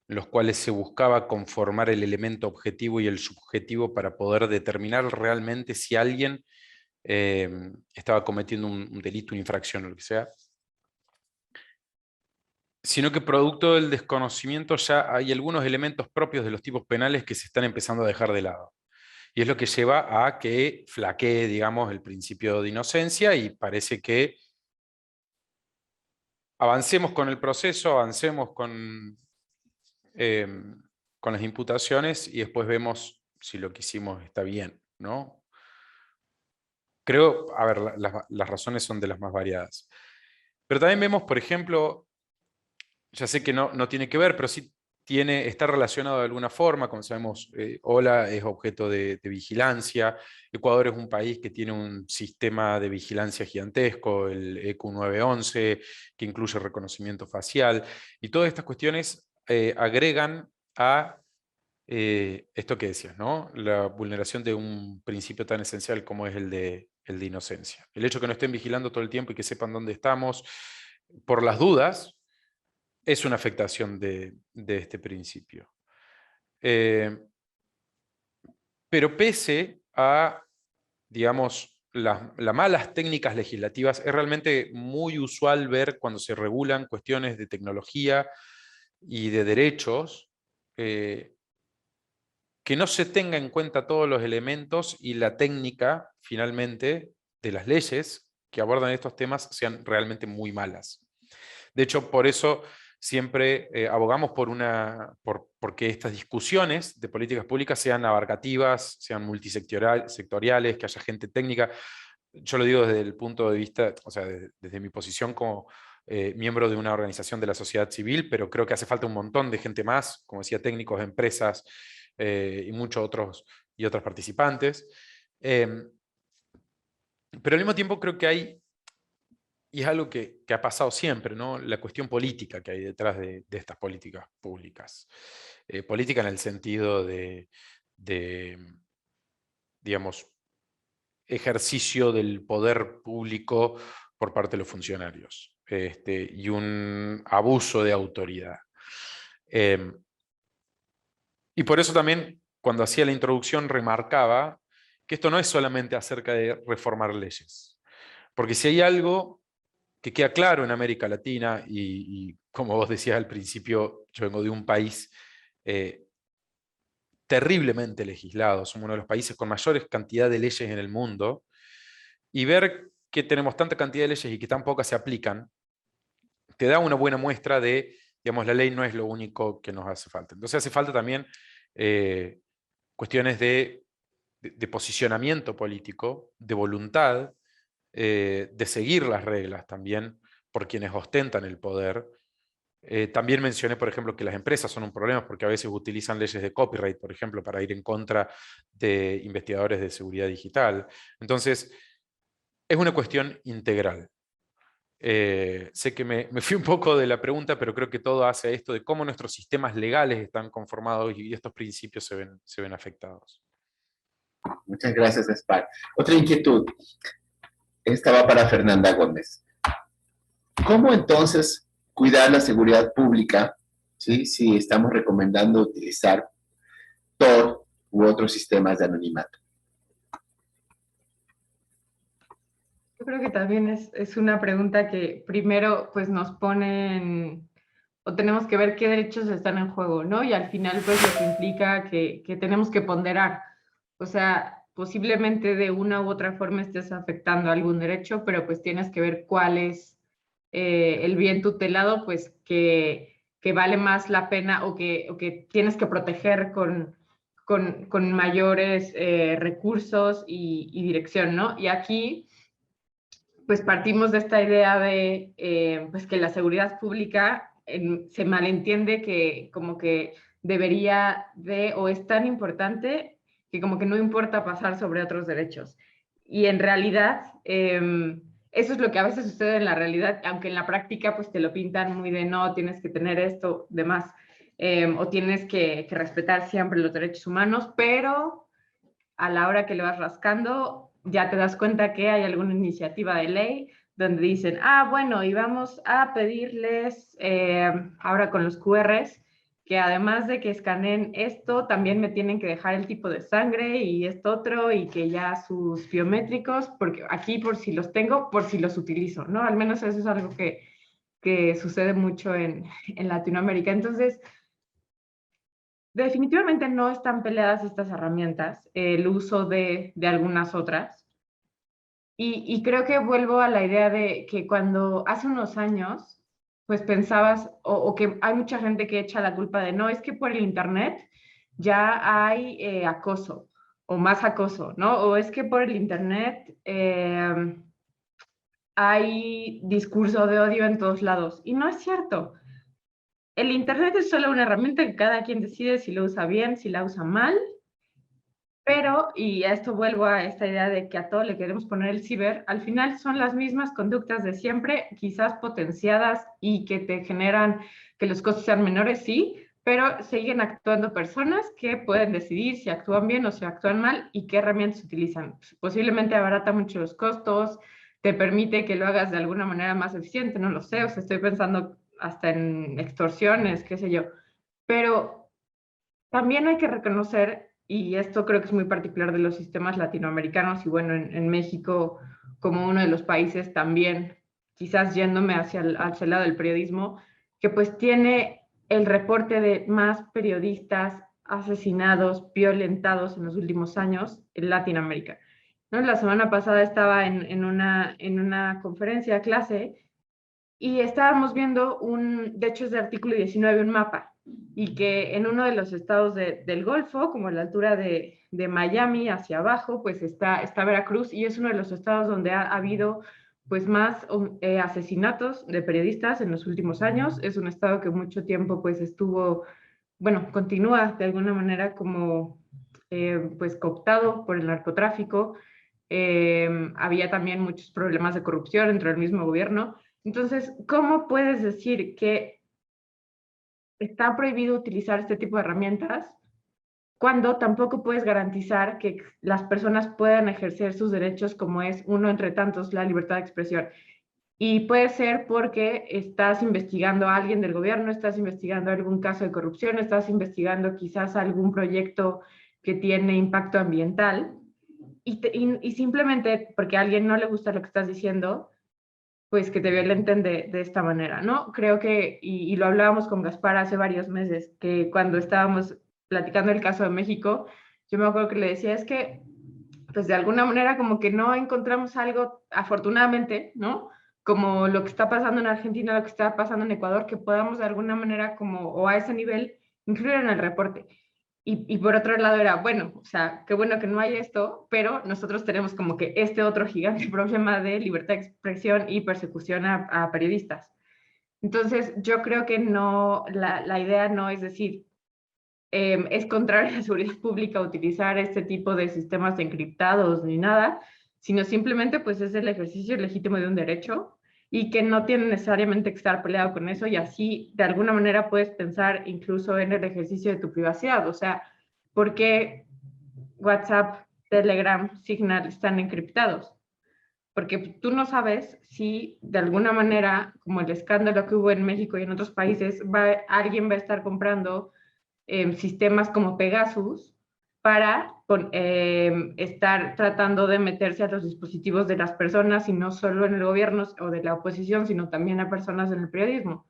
en los cuales se buscaba conformar el elemento objetivo y el subjetivo para poder determinar realmente si alguien estaba cometiendo un delito, una infracción o lo que sea, sino que producto del desconocimiento ya hay algunos elementos propios de los tipos penales que se están empezando a dejar de lado. Y es lo que lleva a que flaquee, digamos, el principio de inocencia y parece que avancemos con el proceso, avancemos con las imputaciones y después vemos si lo que hicimos está bien, ¿no? Creo, a ver, las razones son de las más variadas. Pero también vemos, por ejemplo, ya sé que no tiene que ver, pero sí está relacionado de alguna forma, como sabemos, OLA es objeto de vigilancia, Ecuador es un país que tiene un sistema de vigilancia gigantesco, el EQ 911, que incluye reconocimiento facial, y todas estas cuestiones agregan a esto que decías, ¿no? La vulneración de un principio tan esencial como es el de inocencia. El hecho de que no estén vigilando todo el tiempo y que sepan dónde estamos, por las dudas, es una afectación de este principio. Pero pese a, digamos, las malas técnicas legislativas, es realmente muy usual ver cuando se regulan cuestiones de tecnología y de derechos, que no se tenga en cuenta todos los elementos y la técnica, finalmente, de las leyes que abordan estos temas sean realmente muy malas. De hecho, por eso siempre abogamos porque estas discusiones de políticas públicas sean abarcativas, sean multisectoriales, que haya gente técnica. Yo lo digo desde el punto de vista, o sea, desde mi posición como miembro de una organización de la sociedad civil, pero creo que hace falta un montón de gente más, como decía, técnicos, empresas y muchos otros y otros participantes. Pero al mismo tiempo creo que hay, y es algo que ha pasado siempre, ¿no? La cuestión política que hay detrás de estas políticas públicas. Política en el sentido de, digamos, ejercicio del poder público por parte de los funcionarios y un abuso de autoridad. Y por eso también, cuando hacía la introducción, remarcaba que esto no es solamente acerca de reformar leyes. Porque si hay algo que queda claro en América Latina, y como vos decías al principio, yo vengo de un país terriblemente legislado, somos uno de los países con mayores cantidad de leyes en el mundo, y ver que tenemos tanta cantidad de leyes y que tan pocas se aplican, te da una buena muestra de, digamos, la ley no es lo único que nos hace falta. Entonces hace falta también cuestiones de posicionamiento político, de voluntad, de seguir las reglas también por quienes ostentan el poder. También mencioné, por ejemplo, que las empresas son un problema porque a veces utilizan leyes de copyright, por ejemplo, para ir en contra de investigadores de seguridad digital. Entonces, es una cuestión integral. Sé que me fui un poco de la pregunta, pero creo que todo hace a esto de cómo nuestros sistemas legales están conformados y estos principios se ven afectados. Muchas gracias, Gaspar. Otra inquietud. Esta va para Fernanda Gómez. ¿Cómo entonces cuidar la seguridad pública, ¿sí? Si estamos recomendando utilizar Tor u otros sistemas de anonimato? Yo creo que también es una pregunta que primero pues nos ponen o tenemos que ver qué derechos están en juego, ¿no? Y al final pues lo que implica que tenemos que ponderar. O sea, posiblemente de una u otra forma estés afectando algún derecho, pero pues tienes que ver cuál es el bien tutelado, pues que vale más la pena o que tienes que proteger con mayores recursos y dirección, ¿no? Y aquí pues partimos de esta idea de pues que la seguridad pública se malentiende que como que debería de, o es tan importante que como que no importa pasar sobre otros derechos. Y en realidad, eso es lo que a veces sucede en la realidad, aunque en la práctica pues te lo pintan muy de no, tienes que tener esto, demás, o tienes que respetar siempre los derechos humanos, pero a la hora que le vas rascando, ya te das cuenta que hay alguna iniciativa de ley donde dicen, ah, bueno, y vamos a pedirles ahora con los QRs, que además de que escaneen esto, también me tienen que dejar el tipo de sangre y esto otro, y que ya sus biométricos, porque aquí por si los tengo, por si los utilizo, ¿no? Al menos eso es algo que sucede mucho en Latinoamérica. Entonces, definitivamente no están peleadas estas herramientas, el uso de algunas otras. Y creo que vuelvo a la idea de que cuando hace unos años, pues pensabas, o que hay mucha gente que echa la culpa de, no, es que por el Internet ya hay acoso, o más acoso, ¿no? O es que por el Internet hay discurso de odio en todos lados. Y no es cierto. El Internet es solo una herramienta que cada quien decide si lo usa bien, si la usa mal, pero, y a esto vuelvo a esta idea de que a todo le queremos poner el ciber, al final son las mismas conductas de siempre, quizás potenciadas y que te generan que los costos sean menores, sí, pero siguen actuando personas que pueden decidir si actúan bien o si actúan mal y qué herramientas utilizan. Posiblemente abarata mucho los costos, te permite que lo hagas de alguna manera más eficiente, no lo sé, o sea, estoy pensando hasta en extorsiones, qué sé yo, pero también hay que reconocer, y esto creo que es muy particular de los sistemas latinoamericanos, y bueno, en México como uno de los países también, quizás yéndome hacia el lado del periodismo, que pues tiene el reporte de más periodistas asesinados, violentados en los últimos años en Latinoamérica, ¿no? La semana pasada estaba en una conferencia, clase, y estábamos viendo de hecho es de artículo 19, un mapa, y que en uno de los estados del Golfo, como a la altura de Miami hacia abajo, pues está Veracruz, y es uno de los estados donde ha habido pues más asesinatos de periodistas en los últimos años. Es un estado que mucho tiempo pues estuvo, bueno, continúa de alguna manera como pues cooptado por el narcotráfico. Había también muchos problemas de corrupción dentro del mismo gobierno. Entonces, ¿cómo puedes decir que está prohibido utilizar este tipo de herramientas cuando tampoco puedes garantizar que las personas puedan ejercer sus derechos, como es uno entre tantos, la libertad de expresión? Y puede ser porque estás investigando a alguien del gobierno, estás investigando algún caso de corrupción, estás investigando quizás algún proyecto que tiene impacto ambiental, y simplemente porque a alguien no le gusta lo que estás diciendo, pues que te violenten de esta manera, ¿no? Creo que, y lo hablábamos con Gaspar hace varios meses, que cuando estábamos platicando el caso de México, yo me acuerdo que le decía, es que, pues de alguna manera como que no encontramos algo, afortunadamente, ¿no? Como lo que está pasando en Argentina, lo que está pasando en Ecuador, que podamos de alguna manera como, o a ese nivel, incluir en el reporte. Y por otro lado era, bueno, o sea, qué bueno que no hay esto, pero nosotros tenemos como que este otro gigante problema de libertad de expresión y persecución a periodistas. Entonces, yo creo que no, la idea no es decir, es contraria a la seguridad pública utilizar este tipo de sistemas encriptados ni nada, sino simplemente pues es el ejercicio legítimo de un derecho y que no tiene necesariamente que estar peleado con eso, y así de alguna manera puedes pensar incluso en el ejercicio de tu privacidad. O sea, ¿por qué WhatsApp, Telegram, Signal están encriptados? Porque tú no sabes si de alguna manera, como el escándalo que hubo en México y en otros países, alguien va a estar comprando sistemas como Pegasus para estar tratando de meterse a los dispositivos de las personas, y no solo en el gobierno o de la oposición, sino también a personas en el periodismo.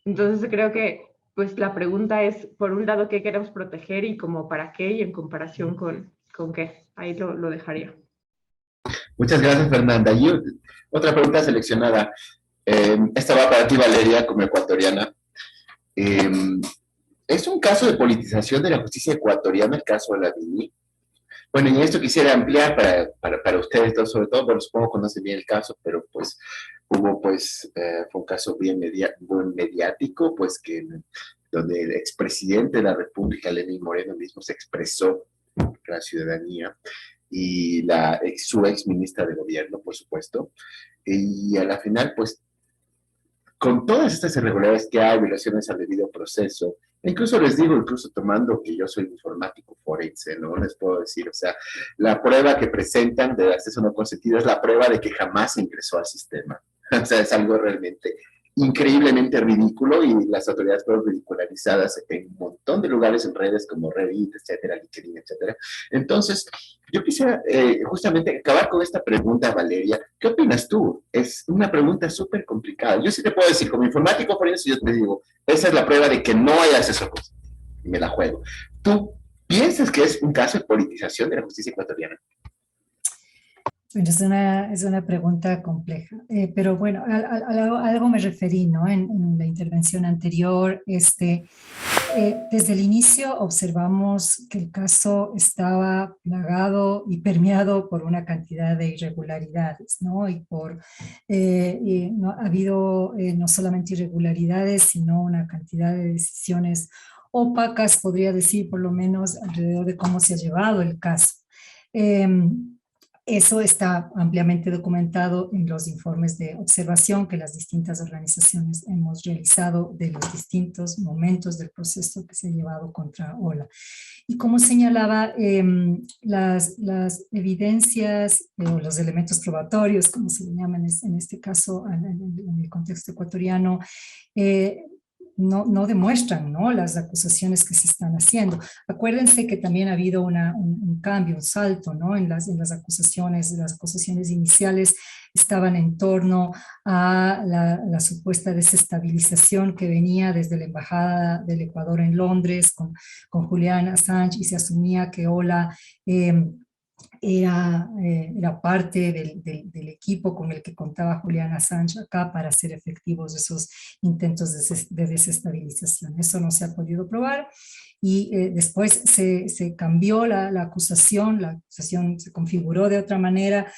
Entonces creo que pues la pregunta es, por un lado, ¿qué queremos proteger y como para qué, y en comparación con qué. Ahí lo dejaría. Muchas gracias, Fernanda. Y otra pregunta seleccionada. Esta va para ti, Valeria, como ecuatoriana. ¿Es un caso de politización de la justicia ecuatoriana el caso de Lavini? Bueno, y esto quisiera ampliar para ustedes dos, sobre todo, bueno, supongo que conocen bien el caso, pero pues hubo, pues, fue un caso bien mediático, pues, donde el expresidente de la República, Lenín Moreno, mismo se expresó a la ciudadanía, y su ex ministra de gobierno, por supuesto, y a la final, pues, con todas estas irregularidades que hay, violaciones al debido proceso, incluso les digo, incluso tomando que yo soy informático forense, ¿no? Les puedo decir, o sea, la prueba que presentan de acceso no consentido es la prueba de que jamás ingresó al sistema. O sea, es algo realmente increíblemente ridículo, y las autoridades fueron ridicularizadas en un montón de lugares, en redes como Reddit, etcétera, LinkedIn, etcétera. Entonces, yo quisiera justamente acabar con esta pregunta, Valeria. ¿Qué opinas tú? Es una pregunta súper complicada. Yo sí te puedo decir, como informático forense, yo te digo, esa es la prueba de que no hay acceso a cosas. Y me la juego. ¿Tú piensas que es un caso de politización de la justicia ecuatoriana? Bueno, es una pregunta compleja, pero bueno, algo me referí, ¿no? En la intervención anterior, desde el inicio observamos que el caso estaba plagado y permeado por una cantidad de irregularidades, ¿no? No, ha habido no solamente irregularidades, sino una cantidad de decisiones opacas, podría decir, por lo menos alrededor de cómo se ha llevado el caso. Eso está ampliamente documentado en los informes de observación que las distintas organizaciones hemos realizado de los distintos momentos del proceso que se ha llevado contra Ola. Y como señalaba, las evidencias o los elementos probatorios, como se le llaman en este caso en el contexto ecuatoriano, no demuestran, ¿no?, las acusaciones que se están haciendo. Acuérdense que también ha habido un cambio, un salto, ¿no?, en las acusaciones. Las acusaciones iniciales estaban en torno a la supuesta desestabilización que venía desde la Embajada del Ecuador en Londres con Julian Assange, y se asumía que Ola era parte del equipo con el que contaba Julian Assange acá para hacer efectivos esos intentos de desestabilización. Eso no se ha podido probar, y después se cambió la acusación se configuró de otra manera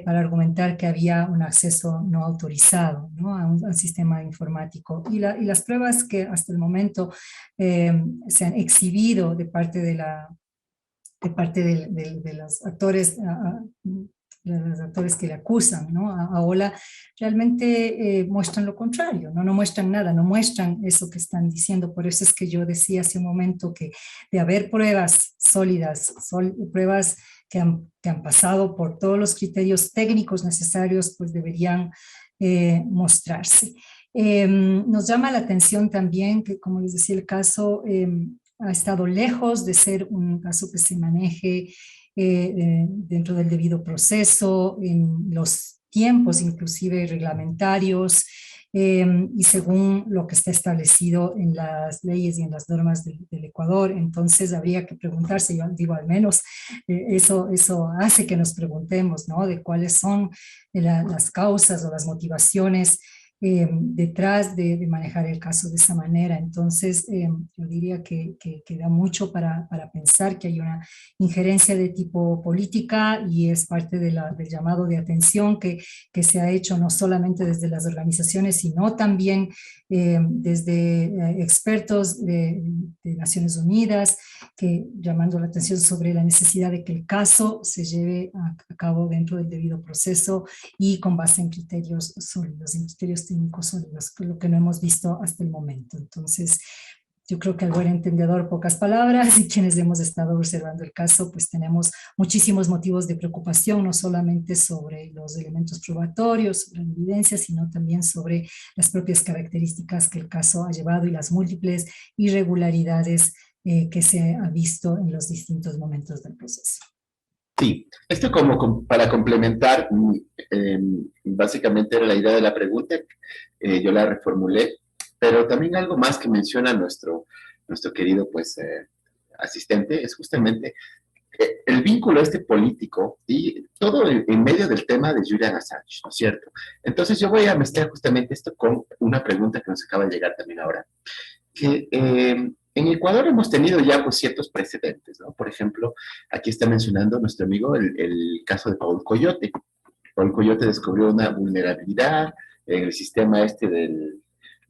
para argumentar que había un acceso no autorizado, ¿no?, al sistema informático. Y las pruebas que hasta el momento se han exhibido de parte de los actores, los actores que le acusan, ¿no?, a Ola, realmente muestran lo contrario, no muestran nada, no muestran eso que están diciendo. Por eso es que yo decía hace un momento que de haber pruebas sólidas, pruebas que han pasado por todos los criterios técnicos necesarios, pues deberían mostrarse. Nos llama la atención también que, como les decía, el caso ha estado lejos de ser un caso que se maneje dentro del debido proceso, en los tiempos inclusive reglamentarios, y según lo que está establecido en las leyes y en las normas del Ecuador. Entonces habría que preguntarse, yo digo, al menos eso hace que nos preguntemos, ¿no?, de cuáles son las causas o las motivaciones detrás de manejar el caso de esa manera. Entonces, yo diría que da mucho para pensar que hay una injerencia de tipo política, y es parte del llamado de atención que se ha hecho no solamente desde las organizaciones, sino también desde expertos de Naciones Unidas, llamando la atención sobre la necesidad de que el caso se lleve a cabo dentro del debido proceso y con base en criterios sólidos, en criterios técnicos sólidos, lo que no hemos visto hasta el momento. Entonces, yo creo que al buen entendedor, pocas palabras, y quienes hemos estado observando el caso, pues tenemos muchísimos motivos de preocupación, no solamente sobre los elementos probatorios, sobre la evidencia, sino también sobre las propias características que el caso ha llevado y las múltiples irregularidades que se ha visto en los distintos momentos del proceso. Sí, esto como para complementar, básicamente era la idea de la pregunta, yo la reformulé, pero también algo más que menciona nuestro querido, pues, asistente, es justamente el vínculo este político y todo en medio del tema de Julian Assange, ¿no es cierto? Entonces yo voy a mezclar justamente esto con una pregunta que nos acaba de llegar también ahora, que en Ecuador hemos tenido ya pues ciertos precedentes, ¿no? Por ejemplo, aquí está mencionando nuestro amigo el caso de Paul Coyote. Paul Coyote descubrió una vulnerabilidad en el sistema este de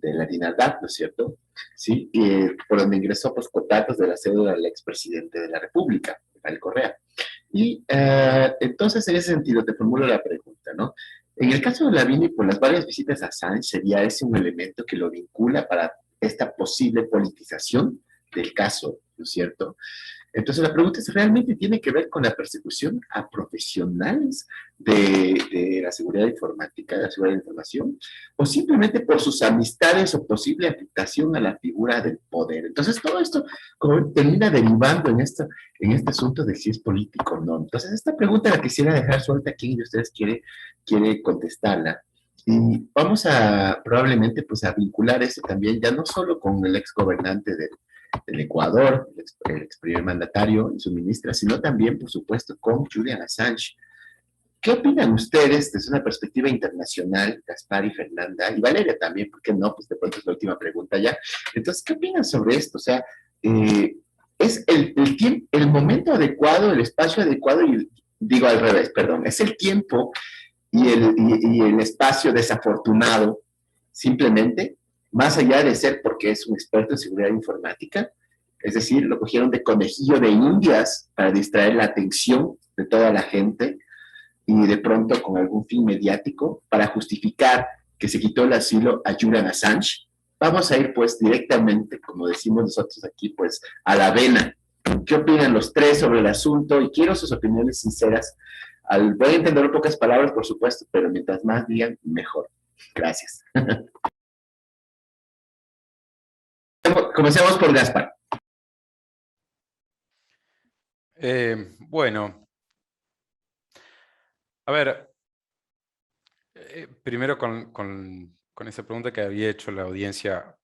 la DINADAT, ¿no es cierto? Sí, y, por donde ingresó pues con datos de la cédula del expresidente de la República, Rafael Correa. Y entonces, en ese sentido, te formulo la pregunta, ¿no? En el caso de Lavín, por las varias visitas a Assange, ¿sería ese un elemento que lo vincula para esta posible politización del caso, ¿no es cierto? Entonces la pregunta es, ¿realmente tiene que ver con la persecución a profesionales de la seguridad informática, de la seguridad de la información, o simplemente por sus amistades o posible afectación a la figura del poder? Entonces todo esto como termina derivando en este asunto de si es político o no. Entonces esta pregunta la quisiera dejar suelta aquí y ustedes quiere contestarla. Y vamos a probablemente pues a vincular eso también, ya no solo con el ex gobernante del Ecuador, el ex primer mandatario y su ministra, sino también, por supuesto, con Julian Assange. ¿Qué opinan ustedes desde una perspectiva internacional, Gaspar y Fernanda, y Valeria también, ¿por qué no? Pues de pronto es la última pregunta ya. Entonces, ¿qué opinan sobre esto? O sea, ¿es el momento adecuado, el espacio adecuado, y digo al revés, perdón, es el tiempo y el espacio desafortunado, simplemente, más allá de ser porque es un experto en seguridad informática, es decir, lo cogieron de conejillo de indias para distraer la atención de toda la gente y de pronto con algún fin mediático para justificar que se quitó el asilo a Julian Assange. Vamos a ir pues directamente, como decimos nosotros aquí, pues a la vena. ¿Qué opinan los tres sobre el asunto? Y quiero sus opiniones sinceras. Voy a entender pocas palabras, por supuesto, pero mientras más digan, mejor. Gracias. Comencemos por Gaspar. Bueno, a ver, primero con esa pregunta que había hecho la audiencia,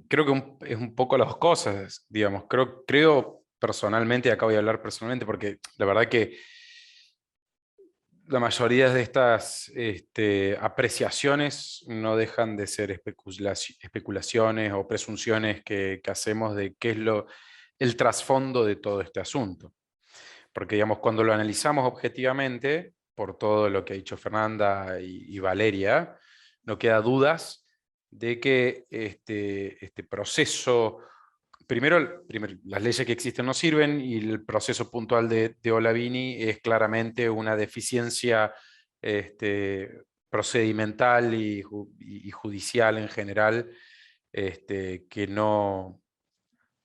creo que es un poco las dos cosas, digamos. Creo personalmente, y acá voy a hablar personalmente, porque la verdad que la mayoría de estas apreciaciones no dejan de ser especulaciones o presunciones que hacemos de qué es el trasfondo de todo este asunto. Porque, digamos, cuando lo analizamos objetivamente, por todo lo que ha dicho Fernanda y Valeria, no queda dudas de que este proceso, primero, las leyes que existen no sirven, y el proceso puntual de Olavini es claramente una deficiencia procedimental y judicial en general, que no,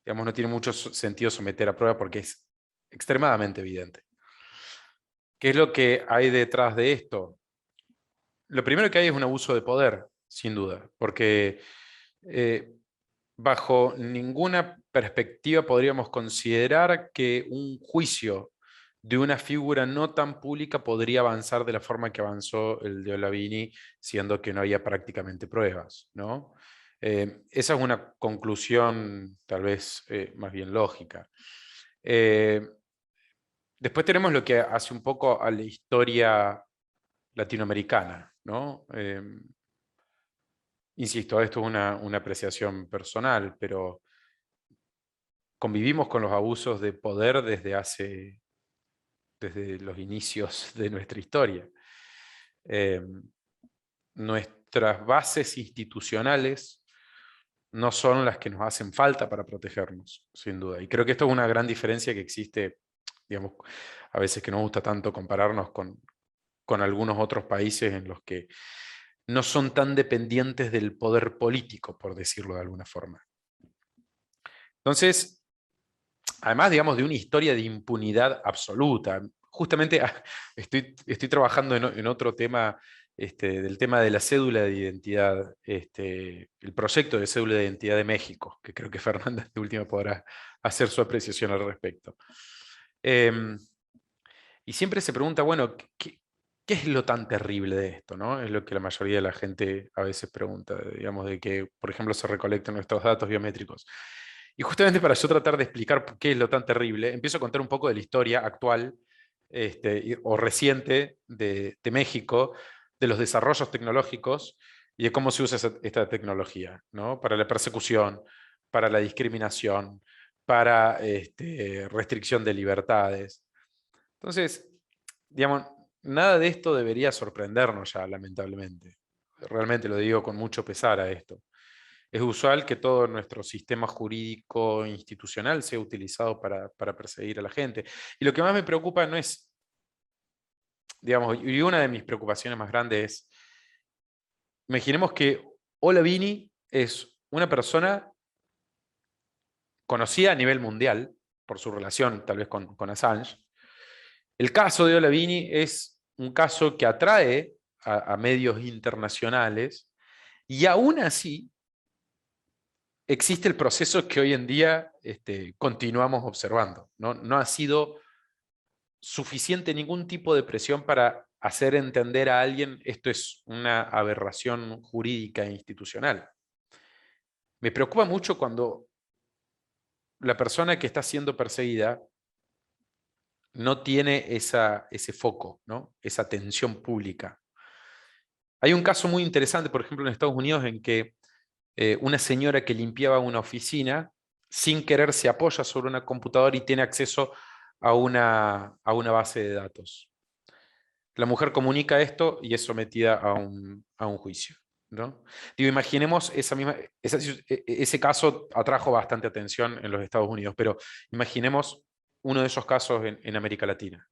digamos, no tiene mucho sentido someter a prueba porque es extremadamente evidente. ¿Qué es lo que hay detrás de esto? Lo primero que hay es un abuso de poder, sin duda, porque bajo ninguna perspectiva podríamos considerar que un juicio de una figura no tan pública podría avanzar de la forma que avanzó el de Olavini, siendo que no había prácticamente pruebas, ¿no? Esa es una conclusión tal vez más bien lógica. Después tenemos lo que hace un poco a la historia latinoamericana, ¿no? Insisto, esto es una apreciación personal, pero convivimos con los abusos de poder desde los inicios de nuestra historia. Nuestras bases institucionales no son las que nos hacen falta para protegernos, sin duda. Y creo que esto es una gran diferencia que existe, digamos, a veces que nos gusta tanto compararnos con algunos otros países en los que no son tan dependientes del poder político, por decirlo de alguna forma. Entonces, además, digamos, de una historia de impunidad absoluta, justamente estoy trabajando en otro tema, del tema de la cédula de identidad, el proyecto de cédula de identidad de México, que creo que Fernanda de última podrá hacer su apreciación al respecto. Y siempre se pregunta, bueno, ¿qué es lo tan terrible de esto, ¿no? Es lo que la mayoría de la gente a veces pregunta, digamos, de que, por ejemplo, se recolecten nuestros datos biométricos. Y justamente para yo tratar de explicar qué es lo tan terrible, empiezo a contar un poco de la historia actual o reciente de México, de los desarrollos tecnológicos y de cómo se usa esta tecnología, ¿no? Para la persecución, para la discriminación, para restricción de libertades. Entonces, digamos, nada de esto debería sorprendernos ya, lamentablemente. Realmente lo digo con mucho pesar a esto. Es usual que todo nuestro sistema jurídico institucional sea utilizado para perseguir a la gente. Y lo que más me preocupa no es, digamos, y una de mis preocupaciones más grandes es, imaginemos que Ola Vini es una persona conocida a nivel mundial por su relación tal vez con Assange. El caso de Ola Vini es un caso que atrae a medios internacionales y aún así existe el proceso que hoy en día continuamos observando. No ha sido suficiente ningún tipo de presión para hacer entender a alguien esto es una aberración jurídica e institucional. Me preocupa mucho cuando la persona que está siendo perseguida no tiene ese foco, ¿no? Esa atención pública. Hay un caso muy interesante, por ejemplo, en Estados Unidos, en que una señora que limpiaba una oficina, sin querer se apoya sobre una computadora y tiene acceso a una base de datos. La mujer comunica esto y es sometida a un juicio, ¿no? Digo, imaginemos ese caso atrajo bastante atención en los Estados Unidos, pero imaginemos uno de esos casos en América Latina.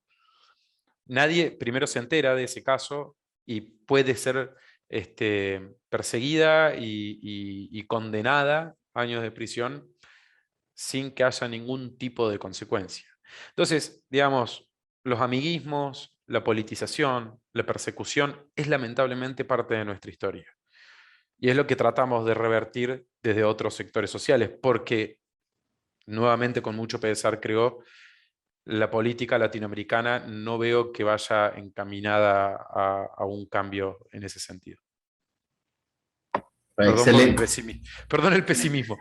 Nadie primero se entera de ese caso y puede ser perseguida y condenada a años de prisión sin que haya ningún tipo de consecuencia. Entonces, digamos, los amiguismos, la politización, la persecución es lamentablemente parte de nuestra historia. Y es lo que tratamos de revertir desde otros sectores sociales, porque, nuevamente con mucho pesar, creo, la política latinoamericana no veo que vaya encaminada a un cambio en ese sentido. Excelente. Perdón el pesimismo.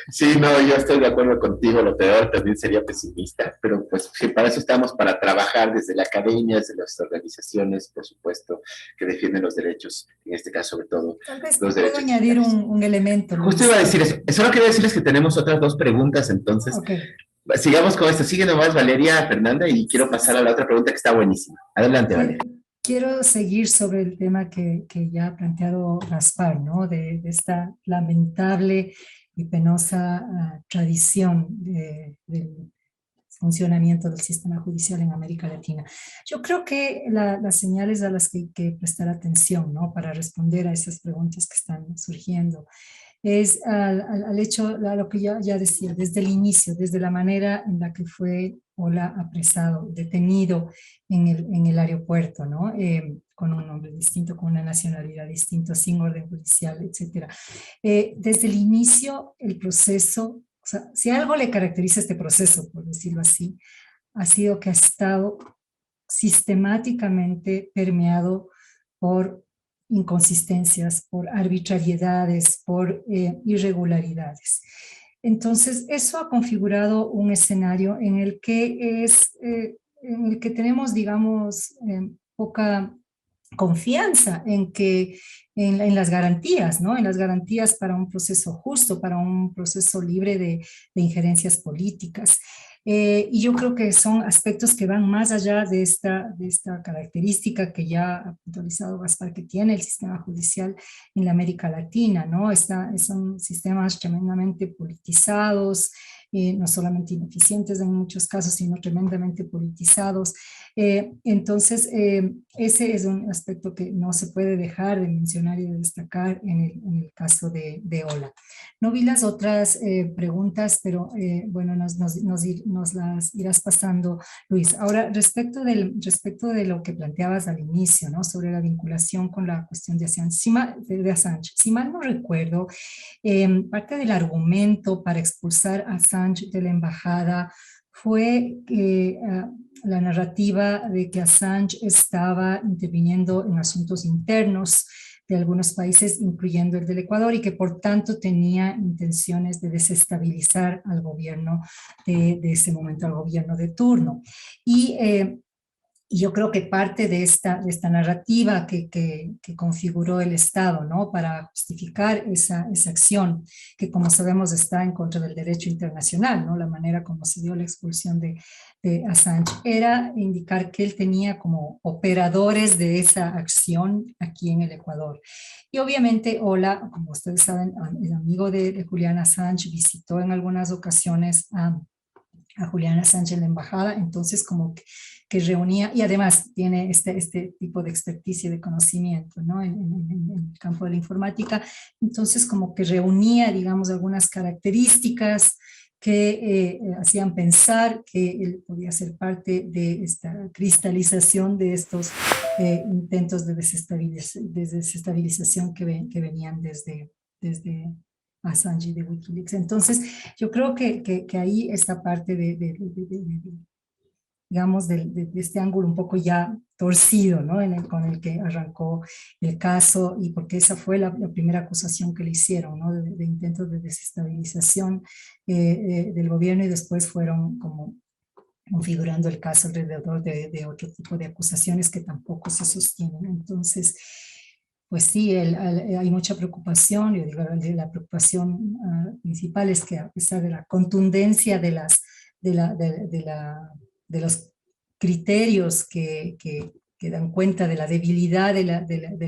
Sí, no, yo estoy de acuerdo contigo, lo peor también sería pesimista, pero pues sí, para eso estamos, para trabajar desde la academia, desde las organizaciones, por supuesto, que defienden los derechos, en este caso sobre todo Tal vez los puedo derechos añadir digitales. un elemento, Luis. Justo iba a decir eso, solo quería decirles que tenemos otras dos preguntas, entonces sigamos con esto, sigue nomás Valeria, Fernanda, y quiero pasar a la otra pregunta que está buenísima. Adelante, Valeria. Quiero seguir sobre el tema que ya ha planteado Gaspar, ¿no? De esta lamentable y penosa tradición del funcionamiento del sistema judicial en América Latina. Yo creo que las señales a las que hay que prestar atención, ¿no? Para responder a esas preguntas que están surgiendo es al hecho, a lo que ya decía, desde el inicio, desde la manera en la que fue Ola apresado, detenido en el aeropuerto, ¿no? Con un nombre distinto, con una nacionalidad distinta, sin orden judicial, etc. Desde el inicio, el proceso, o sea, si algo le caracteriza este proceso, por decirlo así, ha sido que ha estado sistemáticamente permeado por inconsistencias, por arbitrariedades, por irregularidades. Entonces, eso ha configurado un escenario en el que tenemos, digamos, poca confianza en las garantías, ¿no? En las garantías para un proceso justo, para un proceso libre de injerencias políticas. Y yo creo que son aspectos que van más allá de esta característica que ya ha puntualizado Gaspar, que tiene el sistema judicial en la América Latina, ¿no? Son sistemas tremendamente politizados, no solamente ineficientes en muchos casos, sino tremendamente politizados. Entonces, ese es un aspecto que no se puede dejar de mencionar y de destacar en el caso de Ola. No vi las otras preguntas, pero bueno, nos las irás pasando, Luis. Ahora, respecto de lo que planteabas al inicio, ¿no? Sobre la vinculación con la cuestión de Assange. Si mal no recuerdo, parte del argumento para expulsar a Assange de la embajada fue la narrativa de que Assange estaba interviniendo en asuntos internos de algunos países, incluyendo el del Ecuador, y que por tanto tenía intenciones de desestabilizar al gobierno de ese momento, al gobierno de turno. Y yo creo que parte de esta narrativa que configuró el Estado, ¿no?, para justificar esa acción, que como sabemos está en contra del derecho internacional, ¿no?, la manera como se dio la expulsión de Assange, era indicar que él tenía como operadores de esa acción aquí en el Ecuador. Y obviamente Ola, como ustedes saben, el amigo de Julian Assange, visitó en algunas ocasiones a Julian Assange en la embajada, entonces como que reunía, y además tiene este tipo de experticia, de conocimiento, ¿no?, en el campo de la informática, entonces como que reunía, digamos, algunas características que hacían pensar que él podía ser parte de esta cristalización de estos intentos de desestabilización que venían desde Assange de Wikileaks. Entonces, yo creo que ahí está parte digamos, de este ángulo un poco ya torcido, ¿no?, con el que arrancó el caso, y porque esa fue la primera acusación que le hicieron, ¿no?, de intentos de desestabilización del gobierno, y después fueron como configurando el caso alrededor de otro tipo de acusaciones que tampoco se sostienen. Entonces, pues sí, hay mucha preocupación. Yo digo, la preocupación principal es que, a pesar de la contundencia de los criterios que dan cuenta de la debilidad de la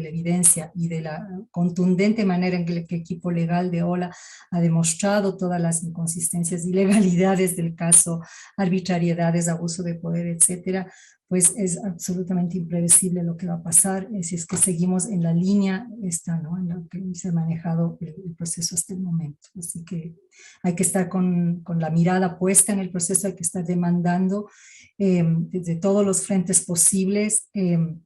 evidencia y de la contundente manera en que el equipo legal de Ola ha demostrado todas las inconsistencias, ilegalidades del caso, arbitrariedades, abuso de poder, etcétera, pues es absolutamente impredecible lo que va a pasar si es que seguimos en la línea esta, ¿no?, en la que se ha manejado el proceso hasta el momento. Así que hay que estar con la mirada puesta en el proceso, hay que estar demandando desde todos los frentes posibles que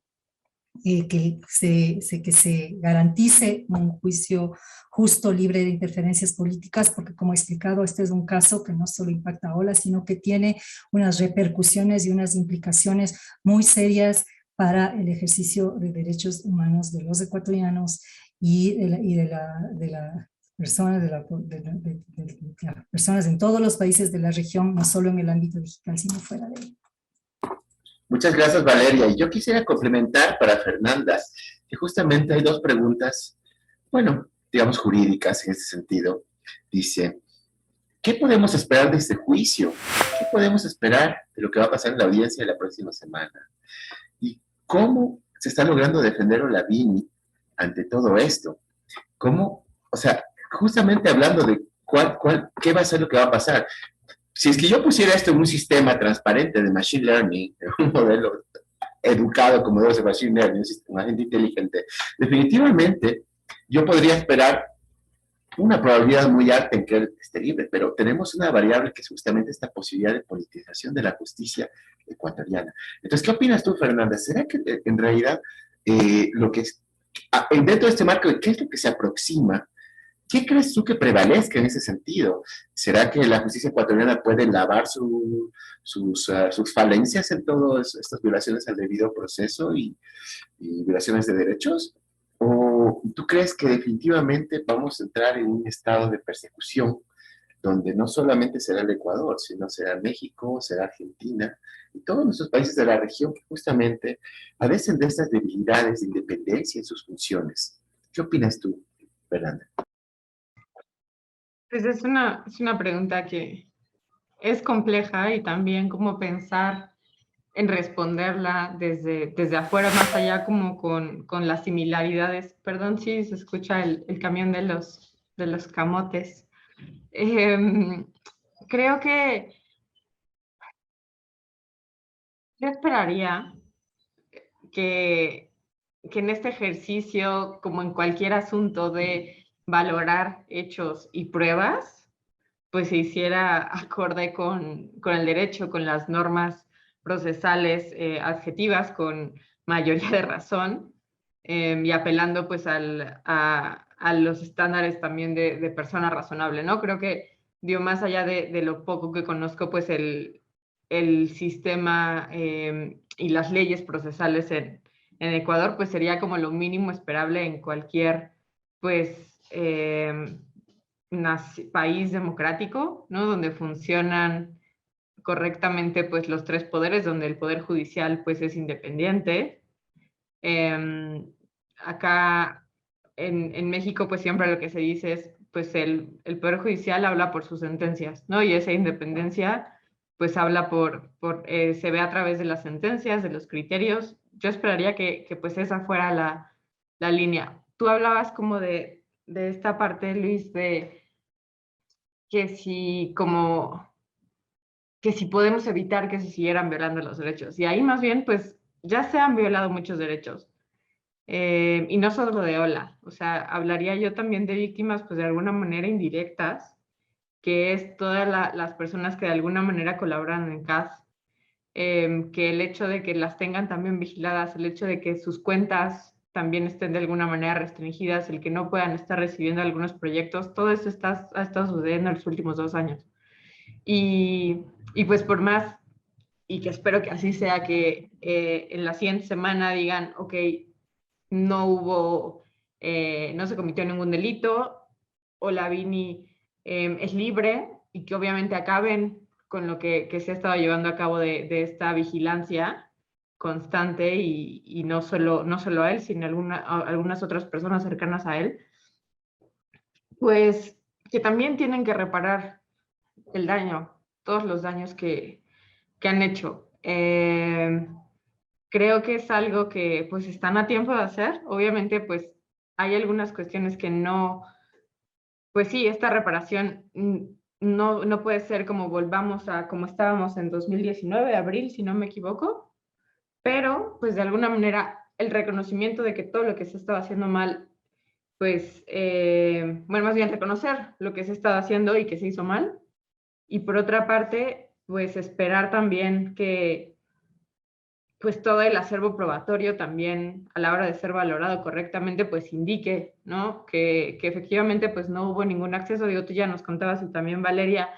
se garantice un juicio justo, libre de interferencias políticas, porque, como he explicado, este es un caso que no solo impacta a Ola, sino que tiene unas repercusiones y unas implicaciones muy serias para el ejercicio de derechos humanos de los ecuatorianos y de las personas en todos los países de la región, no solo en el ámbito digital, sino fuera de él. Muchas gracias, Valeria. Y yo quisiera complementar para Fernanda, que justamente hay dos preguntas, bueno, digamos jurídicas en ese sentido. Dice, ¿qué podemos esperar de este juicio? ¿Qué podemos esperar de lo que va a pasar en la audiencia de la próxima semana? ¿Y cómo se está logrando defender Olavini ante todo esto? ¿Cómo? O sea, justamente hablando de qué va a ser lo que va a pasar. Si es que yo pusiera esto en un sistema transparente de Machine Learning, en un modelo educado como debe ser Machine Learning, un agente inteligente, definitivamente yo podría esperar una probabilidad muy alta en que él esté libre, pero tenemos una variable que es justamente esta posibilidad de politización de la justicia ecuatoriana. Entonces, ¿qué opinas tú, Fernanda? ¿Será que en realidad lo que es, dentro de este marco, qué es lo que se aproxima? ¿Qué crees tú que prevalezca en ese sentido? ¿Será que la justicia ecuatoriana puede lavar sus falencias en todas estas violaciones al debido proceso y violaciones de derechos? ¿O tú crees que definitivamente vamos a entrar en un estado de persecución donde no solamente será el Ecuador, sino será México, será Argentina y todos nuestros países de la región que justamente padecen de estas debilidades de independencia en sus funciones? ¿Qué opinas tú, Fernanda? Pues es una pregunta que es compleja, y también como pensar en responderla desde afuera, más allá, como con las similaridades. Perdón si se escucha el camión de los camotes. Creo que yo esperaría que en este ejercicio, como en cualquier asunto de valorar hechos y pruebas, pues se hiciera acorde con el derecho, con las normas procesales adjetivas, con mayoría de razón, y apelando pues a los estándares también de persona razonable, ¿no? Creo que, más allá de lo poco que conozco, pues el sistema y las leyes procesales en Ecuador, pues sería como lo mínimo esperable en cualquier, pues, país democrático, ¿no? Donde funcionan correctamente, pues, los tres poderes, donde el poder judicial, pues, es independiente. Acá en México, pues, siempre lo que se dice es, pues, el poder judicial habla por sus sentencias, ¿no? Y esa independencia, pues, habla se ve a través de las sentencias, de los criterios. Yo esperaría que pues, esa fuera la línea. Tú hablabas como de esta parte, Luis, de que si podemos evitar que se siguieran violando los derechos. Y ahí más bien, pues, ya se han violado muchos derechos. Y no solo de Ola, o sea, hablaría yo también de víctimas, pues, de alguna manera indirectas, que es todas las personas que de alguna manera colaboran en CAS, que el hecho de que las tengan también vigiladas, el hecho de que sus cuentas también estén de alguna manera restringidas, el que no puedan estar recibiendo algunos proyectos, todo eso ha estado sucediendo en los últimos 2 años. Y pues por más, y que espero que así sea, que en la siguiente semana digan, ok, no se cometió ningún delito, Olavini es libre, y que obviamente acaben con lo que se ha estado llevando a cabo de esta vigilancia constante y no solo a él, sino a algunas otras personas cercanas a él, pues que también tienen que reparar el daño, todos los daños que han hecho. Creo que es algo que pues están a tiempo de hacer. Obviamente pues hay algunas cuestiones que no, pues sí, esta reparación no puede ser como volvamos a como estábamos en 2019, abril, si no me equivoco, pero pues de alguna manera el reconocimiento de que todo lo que se estaba haciendo mal, pues, bueno, más bien reconocer lo que se estaba haciendo y que se hizo mal, y por otra parte, pues esperar también que pues todo el acervo probatorio también a la hora de ser valorado correctamente, pues indique, ¿no? Que efectivamente pues no hubo ningún acceso. Digo, tú ya nos contabas y también Valeria,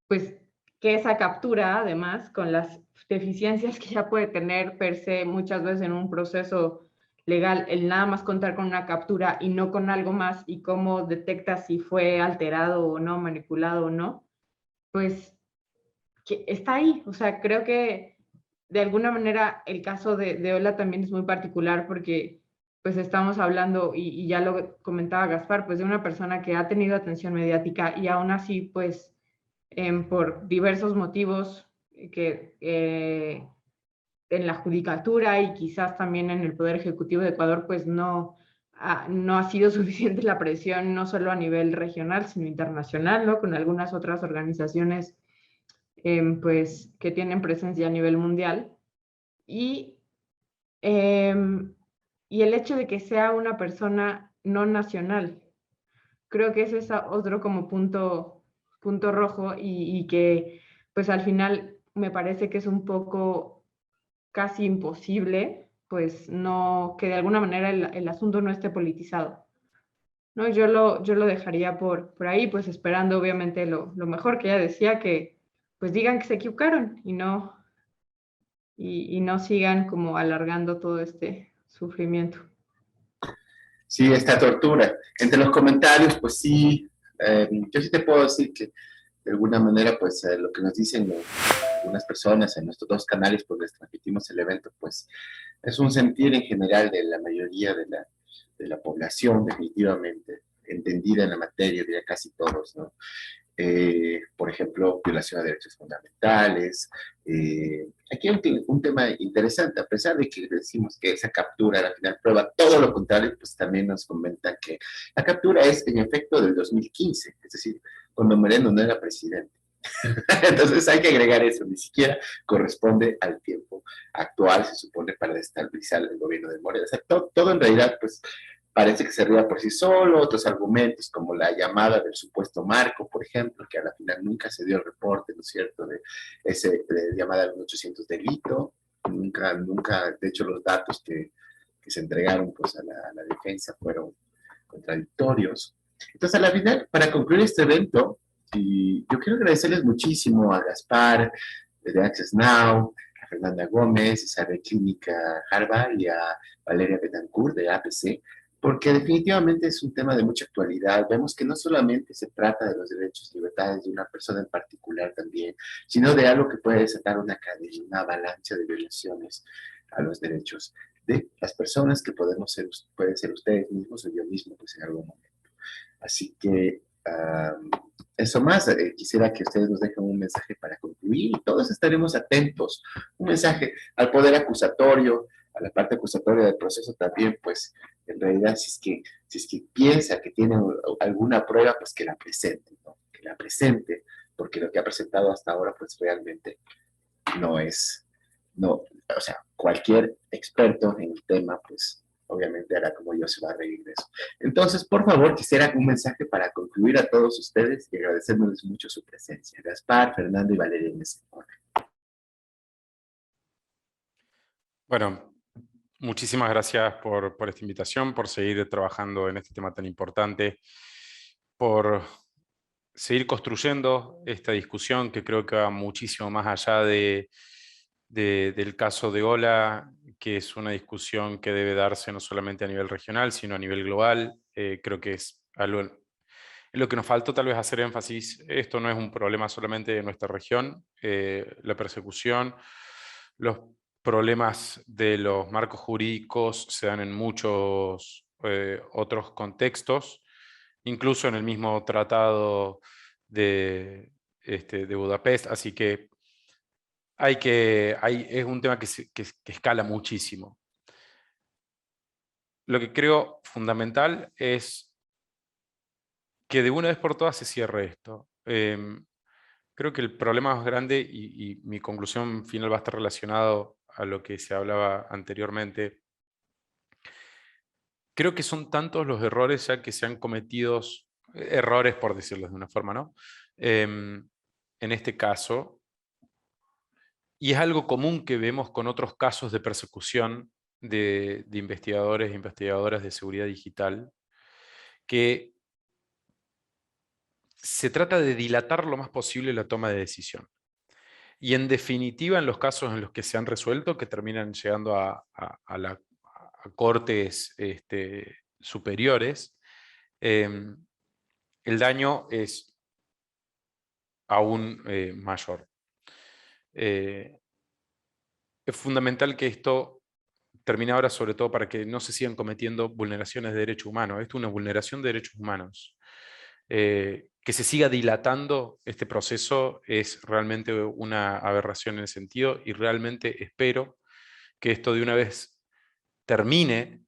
pues que esa captura, además, con las deficiencias que ya puede tener per se muchas veces en un proceso legal, el nada más contar con una captura y no con algo más, y cómo detecta si fue alterado o no, manipulado o no, pues que está ahí. O sea, creo que de alguna manera el caso de Ola también es muy particular porque pues estamos hablando, y ya lo comentaba Gaspar, pues de una persona que ha tenido atención mediática y aún así pues por diversos motivos que en la judicatura y quizás también en el Poder Ejecutivo de Ecuador pues no ha sido suficiente la presión, no solo a nivel regional sino internacional, ¿no? Con algunas otras organizaciones pues que tienen presencia a nivel mundial. Y el hecho de que sea una persona no nacional, creo que ese es otro como punto rojo, y que pues al final me parece que es un poco casi imposible, pues no, que de alguna manera el asunto no esté politizado, ¿no? Yo lo dejaría por ahí, pues esperando obviamente lo mejor, que ella decía, que pues digan que se equivocaron y no sigan como alargando todo este sufrimiento. Sí, esta tortura. Entre los comentarios, pues sí, yo sí te puedo decir que de alguna manera, pues lo que nos dicen algunas personas en nuestros 2 canales, pues les transmitimos el evento, pues es un sentir en general de la mayoría de la población, definitivamente, entendida en la materia, diría casi todos, ¿no? Por ejemplo, violación de derechos fundamentales. Aquí hay un tema interesante, a pesar de que decimos que esa captura al final prueba todo lo contrario, pues también nos comentan que la captura es en efecto del 2015, es decir, cuando Moreno no era presidente. Entonces hay que agregar eso, ni siquiera corresponde al tiempo actual, se supone, para destabilizar el gobierno de Moreno. O sea, todo en realidad, pues, parece que se ríe por sí solo. Otros argumentos, como la llamada del supuesto Marco, por ejemplo, que a la final nunca se dio el reporte, ¿no es cierto?, de llamada al 800 delito. Nunca, de hecho, los datos que se entregaron pues, a la defensa fueron contradictorios. Entonces, a la final, para concluir este evento, y yo quiero agradecerles muchísimo a Gaspar, de Access Now, a Fernanda Gómez, Isabel Clínica Harvard y a Valeria Betancourt de APC, porque definitivamente es un tema de mucha actualidad. Vemos que no solamente se trata de los derechos y libertades de una persona en particular también, sino de algo que puede desatar una cadena, una avalancha de violaciones a los derechos de las personas que pueden ser ustedes mismos o yo mismo, pues en algún momento. Así que eso más, quisiera que ustedes nos dejen un mensaje para concluir y todos estaremos atentos. Un mensaje al poder acusatorio, a la parte acusatoria del proceso también, pues en realidad si es que piensa que tiene alguna prueba, pues que la presente, ¿no? Que la presente, porque lo que ha presentado hasta ahora, pues realmente no es, no, o sea, cualquier experto en el tema, pues obviamente hará como yo, se va a reír de eso. Entonces, por favor, quisiera un mensaje para concluir a todos ustedes y agradecérmeles mucho su presencia. Gaspar, Fernando y Valeria en ese orden. Bueno, muchísimas gracias por esta invitación, por seguir trabajando en este tema tan importante, por seguir construyendo esta discusión que creo que va muchísimo más allá del caso de Ola, que es una discusión que debe darse no solamente a nivel regional, sino a nivel global. Creo que es algo en lo que nos faltó tal vez hacer énfasis. Esto no es un problema solamente de nuestra región. La persecución, los problemas de los marcos jurídicos se dan en muchos otros contextos, incluso en el mismo tratado de Budapest, así que es un tema que escala muchísimo. Lo que creo fundamental es que de una vez por todas se cierre esto. Creo que el problema más grande, y mi conclusión final va a estar relacionado a lo que se hablaba anteriormente, creo que son tantos los errores ya que se han cometido, errores por decirlo de una forma, ¿no? En este caso, y es algo común que vemos con otros casos de persecución de investigadores e investigadoras de seguridad digital, que se trata de dilatar lo más posible la toma de decisión. Y en definitiva, en los casos en los que se han resuelto, que terminan llegando a cortes superiores, el daño es aún mayor. Es fundamental que esto termine ahora, sobre todo para que no se sigan cometiendo vulneraciones de derechos humanos. Esto es una vulneración de derechos humanos. Que se siga dilatando este proceso es realmente una aberración en ese sentido, y realmente espero que esto de una vez termine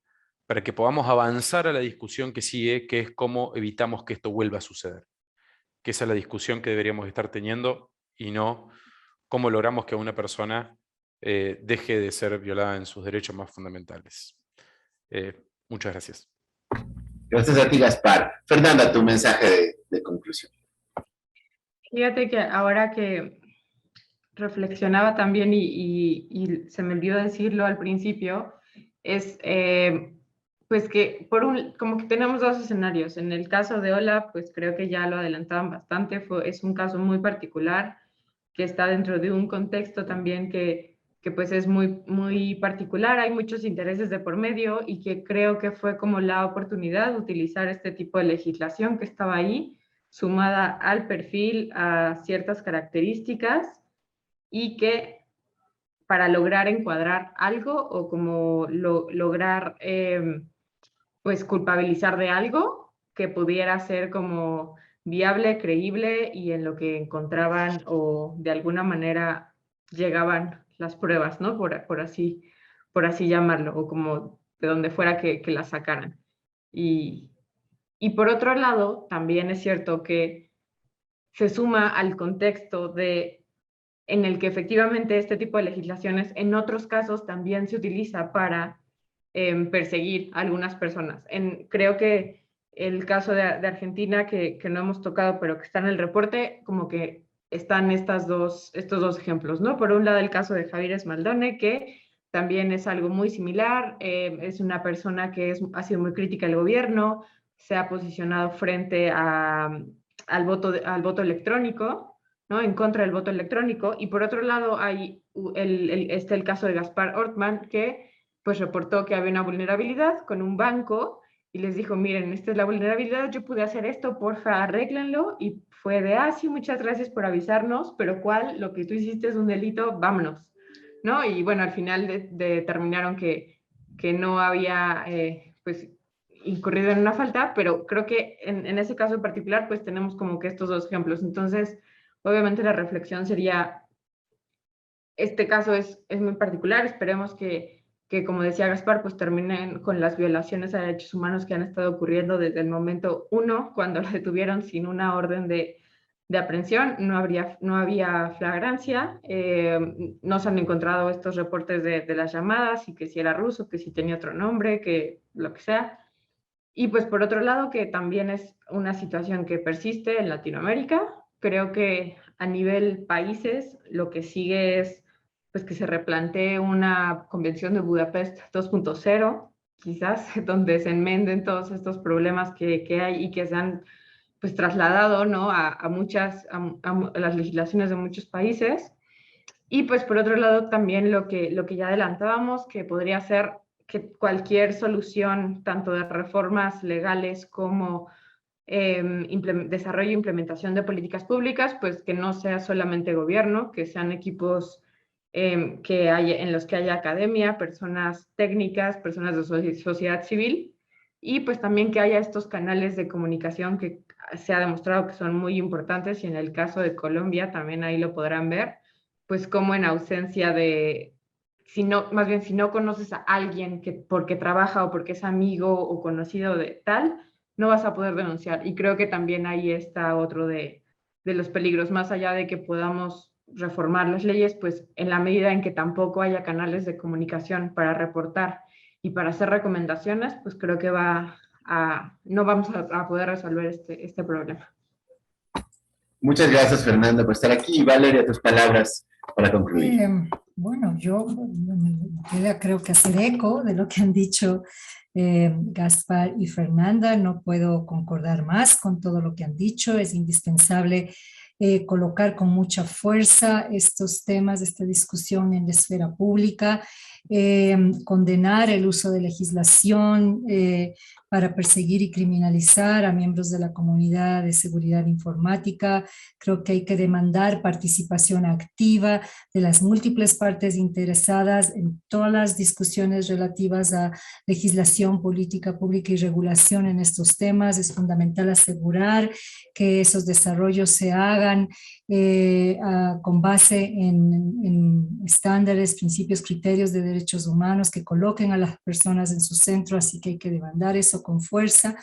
para que podamos avanzar a la discusión que sigue, que es cómo evitamos que esto vuelva a suceder. Que esa es la discusión que deberíamos estar teniendo y no cómo logramos que una persona deje de ser violada en sus derechos más fundamentales. Muchas gracias. Gracias a ti, Gaspar. Fernanda, tu mensaje de conclusión. Fíjate que ahora que reflexionaba también y se me olvidó decirlo al principio, es pues que como que tenemos dos escenarios. En el caso de Ola, pues creo que ya lo adelantaban bastante, es un caso muy particular que está dentro de un contexto también que pues es muy, muy particular, hay muchos intereses de por medio y que creo que fue como la oportunidad de utilizar este tipo de legislación que estaba ahí, sumada al perfil, a ciertas características, y que para lograr encuadrar algo o como lograr pues culpabilizar de algo que pudiera ser como viable, creíble y en lo que encontraban o de alguna manera llegaban las pruebas, ¿no? Por así llamarlo, o como de donde fuera que las sacaran. Y por otro lado, también es cierto que se suma al contexto en el que efectivamente este tipo de legislaciones en otros casos también se utiliza para perseguir a algunas personas. Creo que el caso de Argentina, que no hemos tocado, pero que está en el reporte, como que están estos dos ejemplos, ¿no? Por un lado, el caso de Javier Esmaldone, que también es algo muy similar, es una persona que ha sido muy crítica al gobierno, se ha posicionado frente al voto electrónico, ¿no? En contra del voto electrónico. Y por otro lado hay el caso de Gaspar Ortman, que pues reportó que había una vulnerabilidad con un banco y les dijo, miren, esta es la vulnerabilidad, yo pude hacer esto, porfa, arréglenlo. Y fue de, sí, muchas gracias por avisarnos, pero ¿cuál? Lo que tú hiciste es un delito, vámonos, ¿no? Y bueno, al final determinaron que no había, pues, incurrido en una falta, pero creo que en ese caso en particular, pues tenemos como que estos dos ejemplos. Entonces, obviamente la reflexión sería, este caso es muy particular, esperemos que, como decía Gaspar, pues terminen con las violaciones a derechos humanos que han estado ocurriendo desde el momento 1, cuando la detuvieron sin una orden de aprehensión, no había flagrancia, no se han encontrado estos reportes de las llamadas, y que si era ruso, que si tenía otro nombre, que lo que sea. Y pues por otro lado, que también es una situación que persiste en Latinoamérica. Creo que a nivel países lo que sigue es pues que se replantee una Convención de Budapest 2.0, quizás, donde se enmenden todos estos problemas que hay y que se han pues trasladado, ¿no? a las legislaciones de muchos países. Y pues por otro lado también lo que ya adelantábamos, que podría ser que cualquier solución, tanto de reformas legales como desarrollo e implementación de políticas públicas, pues que no sea solamente gobierno, que sean equipos en los que haya academia, personas técnicas, personas de sociedad civil, y pues también que haya estos canales de comunicación que se ha demostrado que son muy importantes, y en el caso de Colombia también ahí lo podrán ver, pues como en ausencia de, más bien si no conoces a alguien que porque trabaja o porque es amigo o conocido de tal, no vas a poder denunciar. Y creo que también ahí está otro de los peligros, más allá de que podamos reformar las leyes, pues en la medida en que tampoco haya canales de comunicación para reportar y para hacer recomendaciones, pues creo que no vamos a poder resolver este problema. Muchas gracias, Fernanda, por estar aquí. Y Valeria, tus palabras para concluir. Bueno, yo creo que hacer eco de lo que han dicho Gaspar y Fernanda. No puedo concordar más con todo lo que han dicho. Es indispensable colocar con mucha fuerza estos temas, esta discusión en la esfera pública, condenar el uso de legislación para perseguir y criminalizar a miembros de la comunidad de seguridad informática. Creo que hay que demandar participación activa de las múltiples partes interesadas en todas las discusiones relativas a legislación, política pública y regulación en estos temas. Es fundamental asegurar que esos desarrollos se hagan con base en estándares, principios, criterios de derechos humanos que coloquen a las personas en su centro, así que hay que demandar eso con fuerza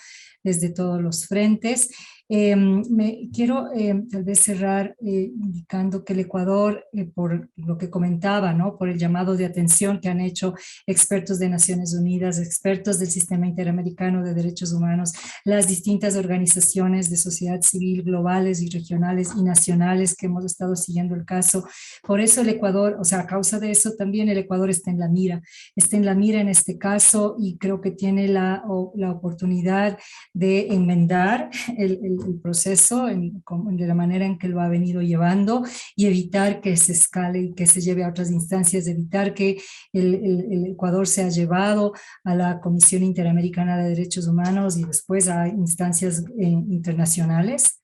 desde todos los frentes. Quiero tal vez cerrar indicando que el Ecuador, por lo que comentaba, ¿no? Por el llamado de atención que han hecho expertos de Naciones Unidas, expertos del Sistema Interamericano de Derechos Humanos, las distintas organizaciones de sociedad civil globales y regionales y nacionales que hemos estado siguiendo el caso. Por eso el Ecuador, o sea, a causa de eso también el Ecuador está en la mira en este caso, y creo que tiene la oportunidad de enmendar el proceso de la manera en que lo ha venido llevando y evitar que se escale y que se lleve a otras instancias, evitar que el Ecuador sea llevado a la Comisión Interamericana de Derechos Humanos y después a instancias internacionales.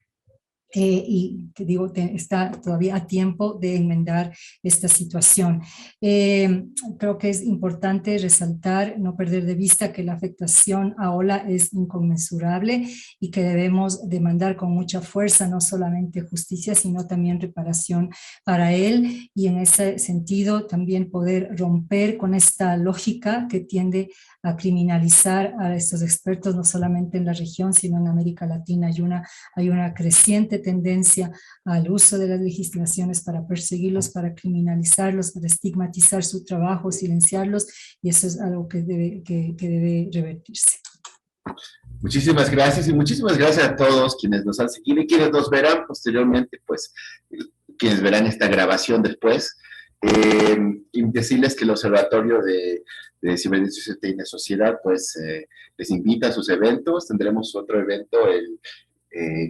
Y que digo, está todavía a tiempo de enmendar esta situación. Creo que es importante resaltar, no perder de vista que la afectación a Ola es inconmensurable y que debemos demandar con mucha fuerza no solamente justicia, sino también reparación para él, y en ese sentido también poder romper con esta lógica que tiende a criminalizar a estos expertos no solamente en la región, sino en América Latina. Hay una creciente tendencia al uso de las legislaciones para perseguirlos, para criminalizarlos, para estigmatizar su trabajo, silenciarlos, y eso es algo que debe revertirse. Muchísimas gracias, y muchísimas gracias a todos quienes nos han seguido y quienes nos verán posteriormente, pues quienes verán esta grabación después. Y decirles que el Observatorio de Ciberderechos y la Sociedad pues les invita a sus eventos. Tendremos otro evento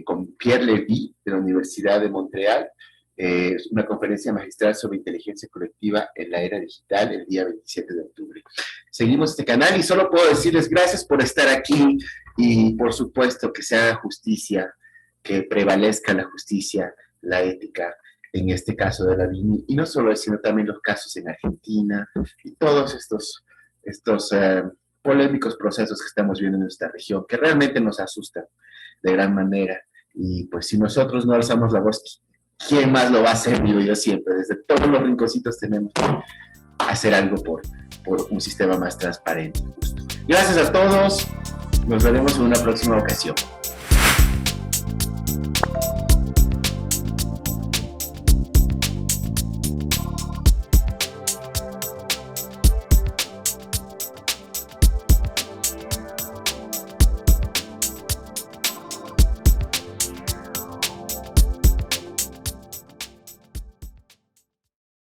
con Pierre Lévy de la Universidad de Montreal, una conferencia magistral sobre inteligencia colectiva en la era digital el día 27 de octubre. Seguimos este canal y solo puedo decirles gracias por estar aquí y por supuesto que se haga justicia, que prevalezca la justicia, la ética, en este caso de la Vini, y no solo eso, sino también los casos en Argentina y todos estos polémicos procesos que estamos viendo en nuestra región, que realmente nos asustan de gran manera. Y pues si nosotros no alzamos la voz, ¿quién más lo va a hacer? Digo yo siempre, desde todos los rinconcitos tenemos que hacer algo por un sistema más transparente y justo. Gracias a todos, nos veremos en una próxima ocasión.